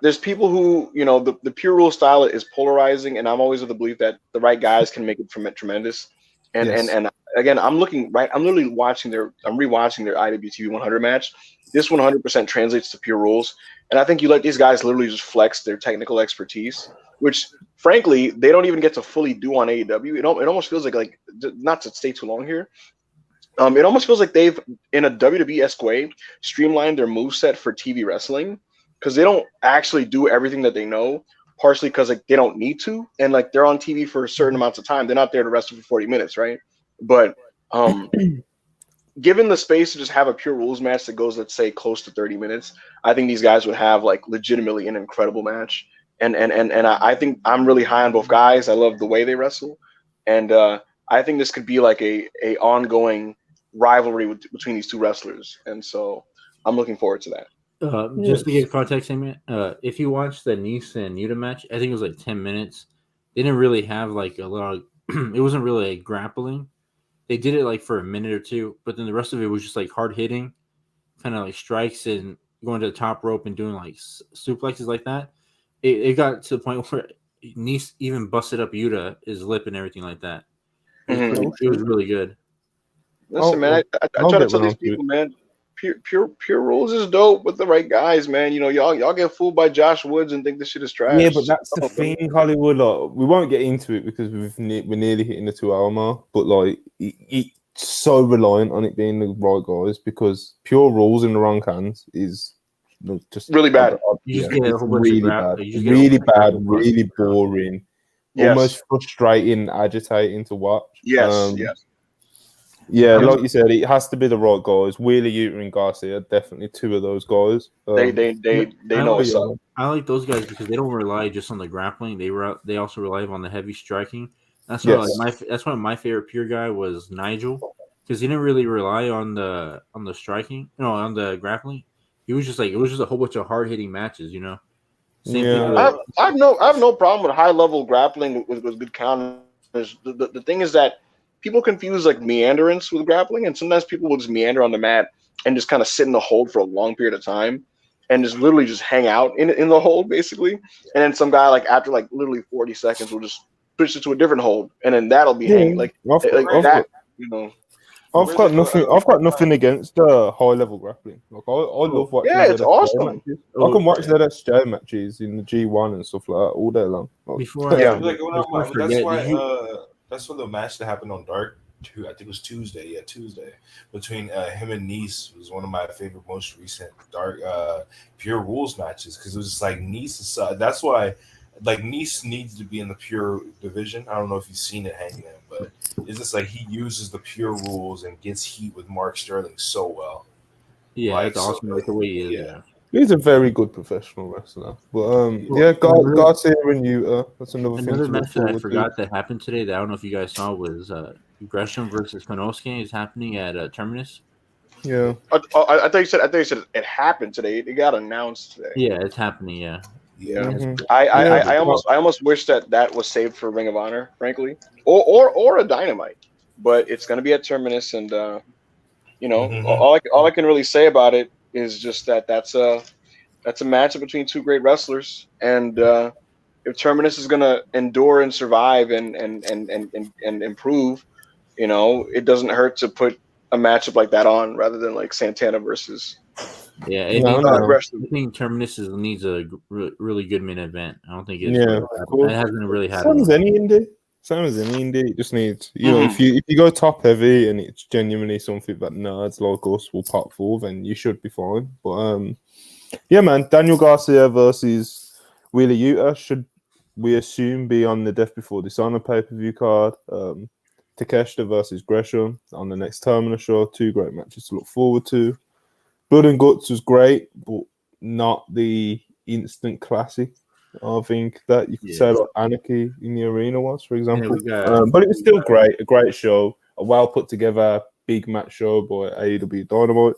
there's people who, the pure rule style is polarizing, and I'm always of the belief that the right guys can make it tremendous. And Yes. and again, I'm literally rewatching their IWTV 100 match. This 100% translates to pure rules, and I think you let these guys literally just flex their technical expertise, which frankly they don't even get to fully do on AEW. It almost feels like not to stay too long here. It almost feels like they've, in a WWE-esque way, streamlined their moveset for TV wrestling, because they don't actually do everything that they know, partially because like they don't need to, and like they're on TV for certain amounts of time. They're not there to wrestle for 40 minutes, right? But given the space to just have a pure rules match that goes, let's say, close to 30 minutes, I think these guys would have like legitimately an incredible match. And I think I'm really high on both guys. I love the way they wrestle, and I think this could be like a ongoing rivalry between these two wrestlers, and so I'm looking forward to that. Just to give context, if you watch the Nice and Yuta match, I think it was like 10 minutes. They didn't really have like a lot of, it wasn't really like grappling. They did it like for a minute or two, but then the rest of it was just like hard hitting, kind of like strikes and going to the top rope and doing like suplexes like that. It got to the point where Nice even busted up his lip and everything like that. It was really good. Listen, man, I try to tell these people, man, pure rules is dope with the right guys, man. Y'all get fooled by Josh Woods and think this shit is trash. Yeah, but that's the thing, Hollywood. Like, we won't get into it because we're nearly hitting the 2 hour mark. But like, it's so reliant on it being the right guys, because pure rules in the wrong hands is just really bad. You just get a whole bunch really of bad, really bad, really boring, almost frustrating, agitating to watch. Yes. Yeah, like you said, it has to be the right guys. Wheeler, Yuta, and Garcia are definitely two of those guys. They know what's up. I like those guys because they don't rely just on the grappling. They also rely on the heavy striking. That's why that's why my favorite pure guy was Nigel, because he didn't really rely on the striking, on the grappling. He was just like, it was just a whole bunch of hard hitting matches, Same thing. I have no problem with high level grappling with good counters. The thing is that people confuse like meanderance with grappling, and sometimes people will just meander on the mat and just kind of sit in the hold for a long period of time and just literally just hang out in the hold basically. And then some guy like after like literally 40 seconds will just switch it to a different hold, and then that'll be hanging like that. I've got nothing against high level grappling. Like I love watching. Yeah, it's awesome. Matches. I can watch ZSJ matches in the G1 and stuff like that all day long. That's what the match that happened on Dark. I think it was Tuesday. Yeah, Tuesday between him and Nice was one of my favorite, most recent Dark pure rules matches, because it was just like Nice. That's why. Like Nice needs to be in the pure division. I don't know if you've seen it hanging in, but it's just like he uses the pure rules and gets heat with Mark Sterling so well. Yeah, it's awesome. Like the way he is. Yeah. He's a very good professional wrestler. But Garcia and Yuta. That's another match that I forgot that happened today that I don't know if you guys saw was Gresham versus Konosuke is happening at Terminus. Yeah. I thought you said it happened today. It got announced today. Yeah, it's happening. Yeah. Yeah. Mhm. I almost wish that was saved for Ring of Honor, frankly, or a Dynamite, but it's gonna be at Terminus, and Mhm. all I can really say about it is just that that's a matchup between two great wrestlers, and if Terminus is gonna endure and survive and improve, it doesn't hurt to put a matchup like that on rather than like Santana versus Yeah, No. Wrestler. I think Terminus needs a really good main event. I don't think it's Yeah, really of had, course. it hasn't really had Same as one. any indie. Same as any indie. It just needs, Mhm. if you go top heavy and it's genuinely something that nerds like us will pop for, then you should be fine. But yeah, man, Daniel Garcia versus Wheeler Yuta should we assume be on the Death Before Dishonor pay-per-view card. Takeshita versus Gresham on the next Terminus show. Two great matches to look forward to. Blood and Guts was great, but not the instant classic. I think that you could say Yeah. like Anarchy in the Arena was, for Yeah, example. we got But it was still great, a great show, a well put together big match show by AEW Dynamite.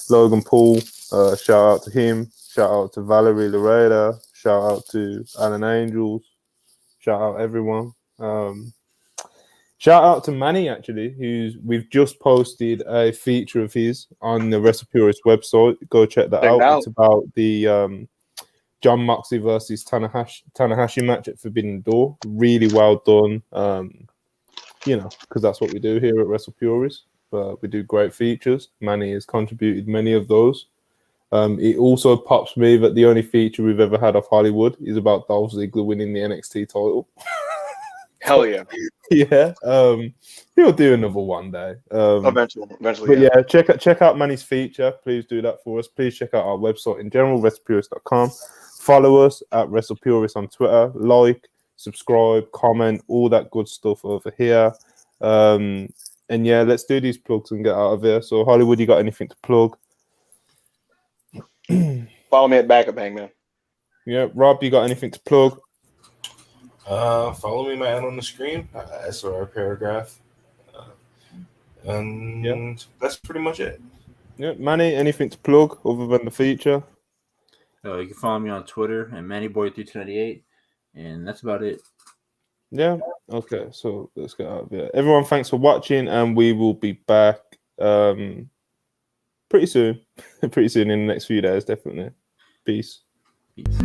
Logan Paul, shout out to him. Shout out to Valerie Lareda. Shout out to Alan Angels. Shout out everyone. Shout out to Manny actually, we've just posted a feature of his on the WrestlePurists website. Go check that Check it out. out. It's about the John Moxley versus Tanahashi match at Forbidden Door. Really well done. Because that's what we do here at WrestlePurists. We do great features. Manny has contributed many of those. It also pops me that the only feature we've ever had of Hollywood is about Dolph Ziggler winning the NXT title. Hell yeah. Yeah. He'll do another one day. Eventually, But yeah, check out Manny's feature. Please do that for us. Please check out our website in general, WrestlePurists.com. Follow us at WrestlePurists on Twitter. Like, subscribe, comment, all that good stuff over here. And yeah, let's do these plugs and get out of here. So Hollywood, you got anything to plug? Follow me at Backup Hangman. Yeah, Rob, you got anything to plug? Follow me, my ad on the screen. SOR paragraph. And that's pretty much it. Yeah, Manny, anything to plug other than the feature? you can follow me on Twitter at MannyBoy3298, and that's about it. Yeah. Okay. So let's get out of here. Everyone, thanks for watching, and we will be back pretty soon. Pretty soon in the next few days, definitely. Peace. Peace.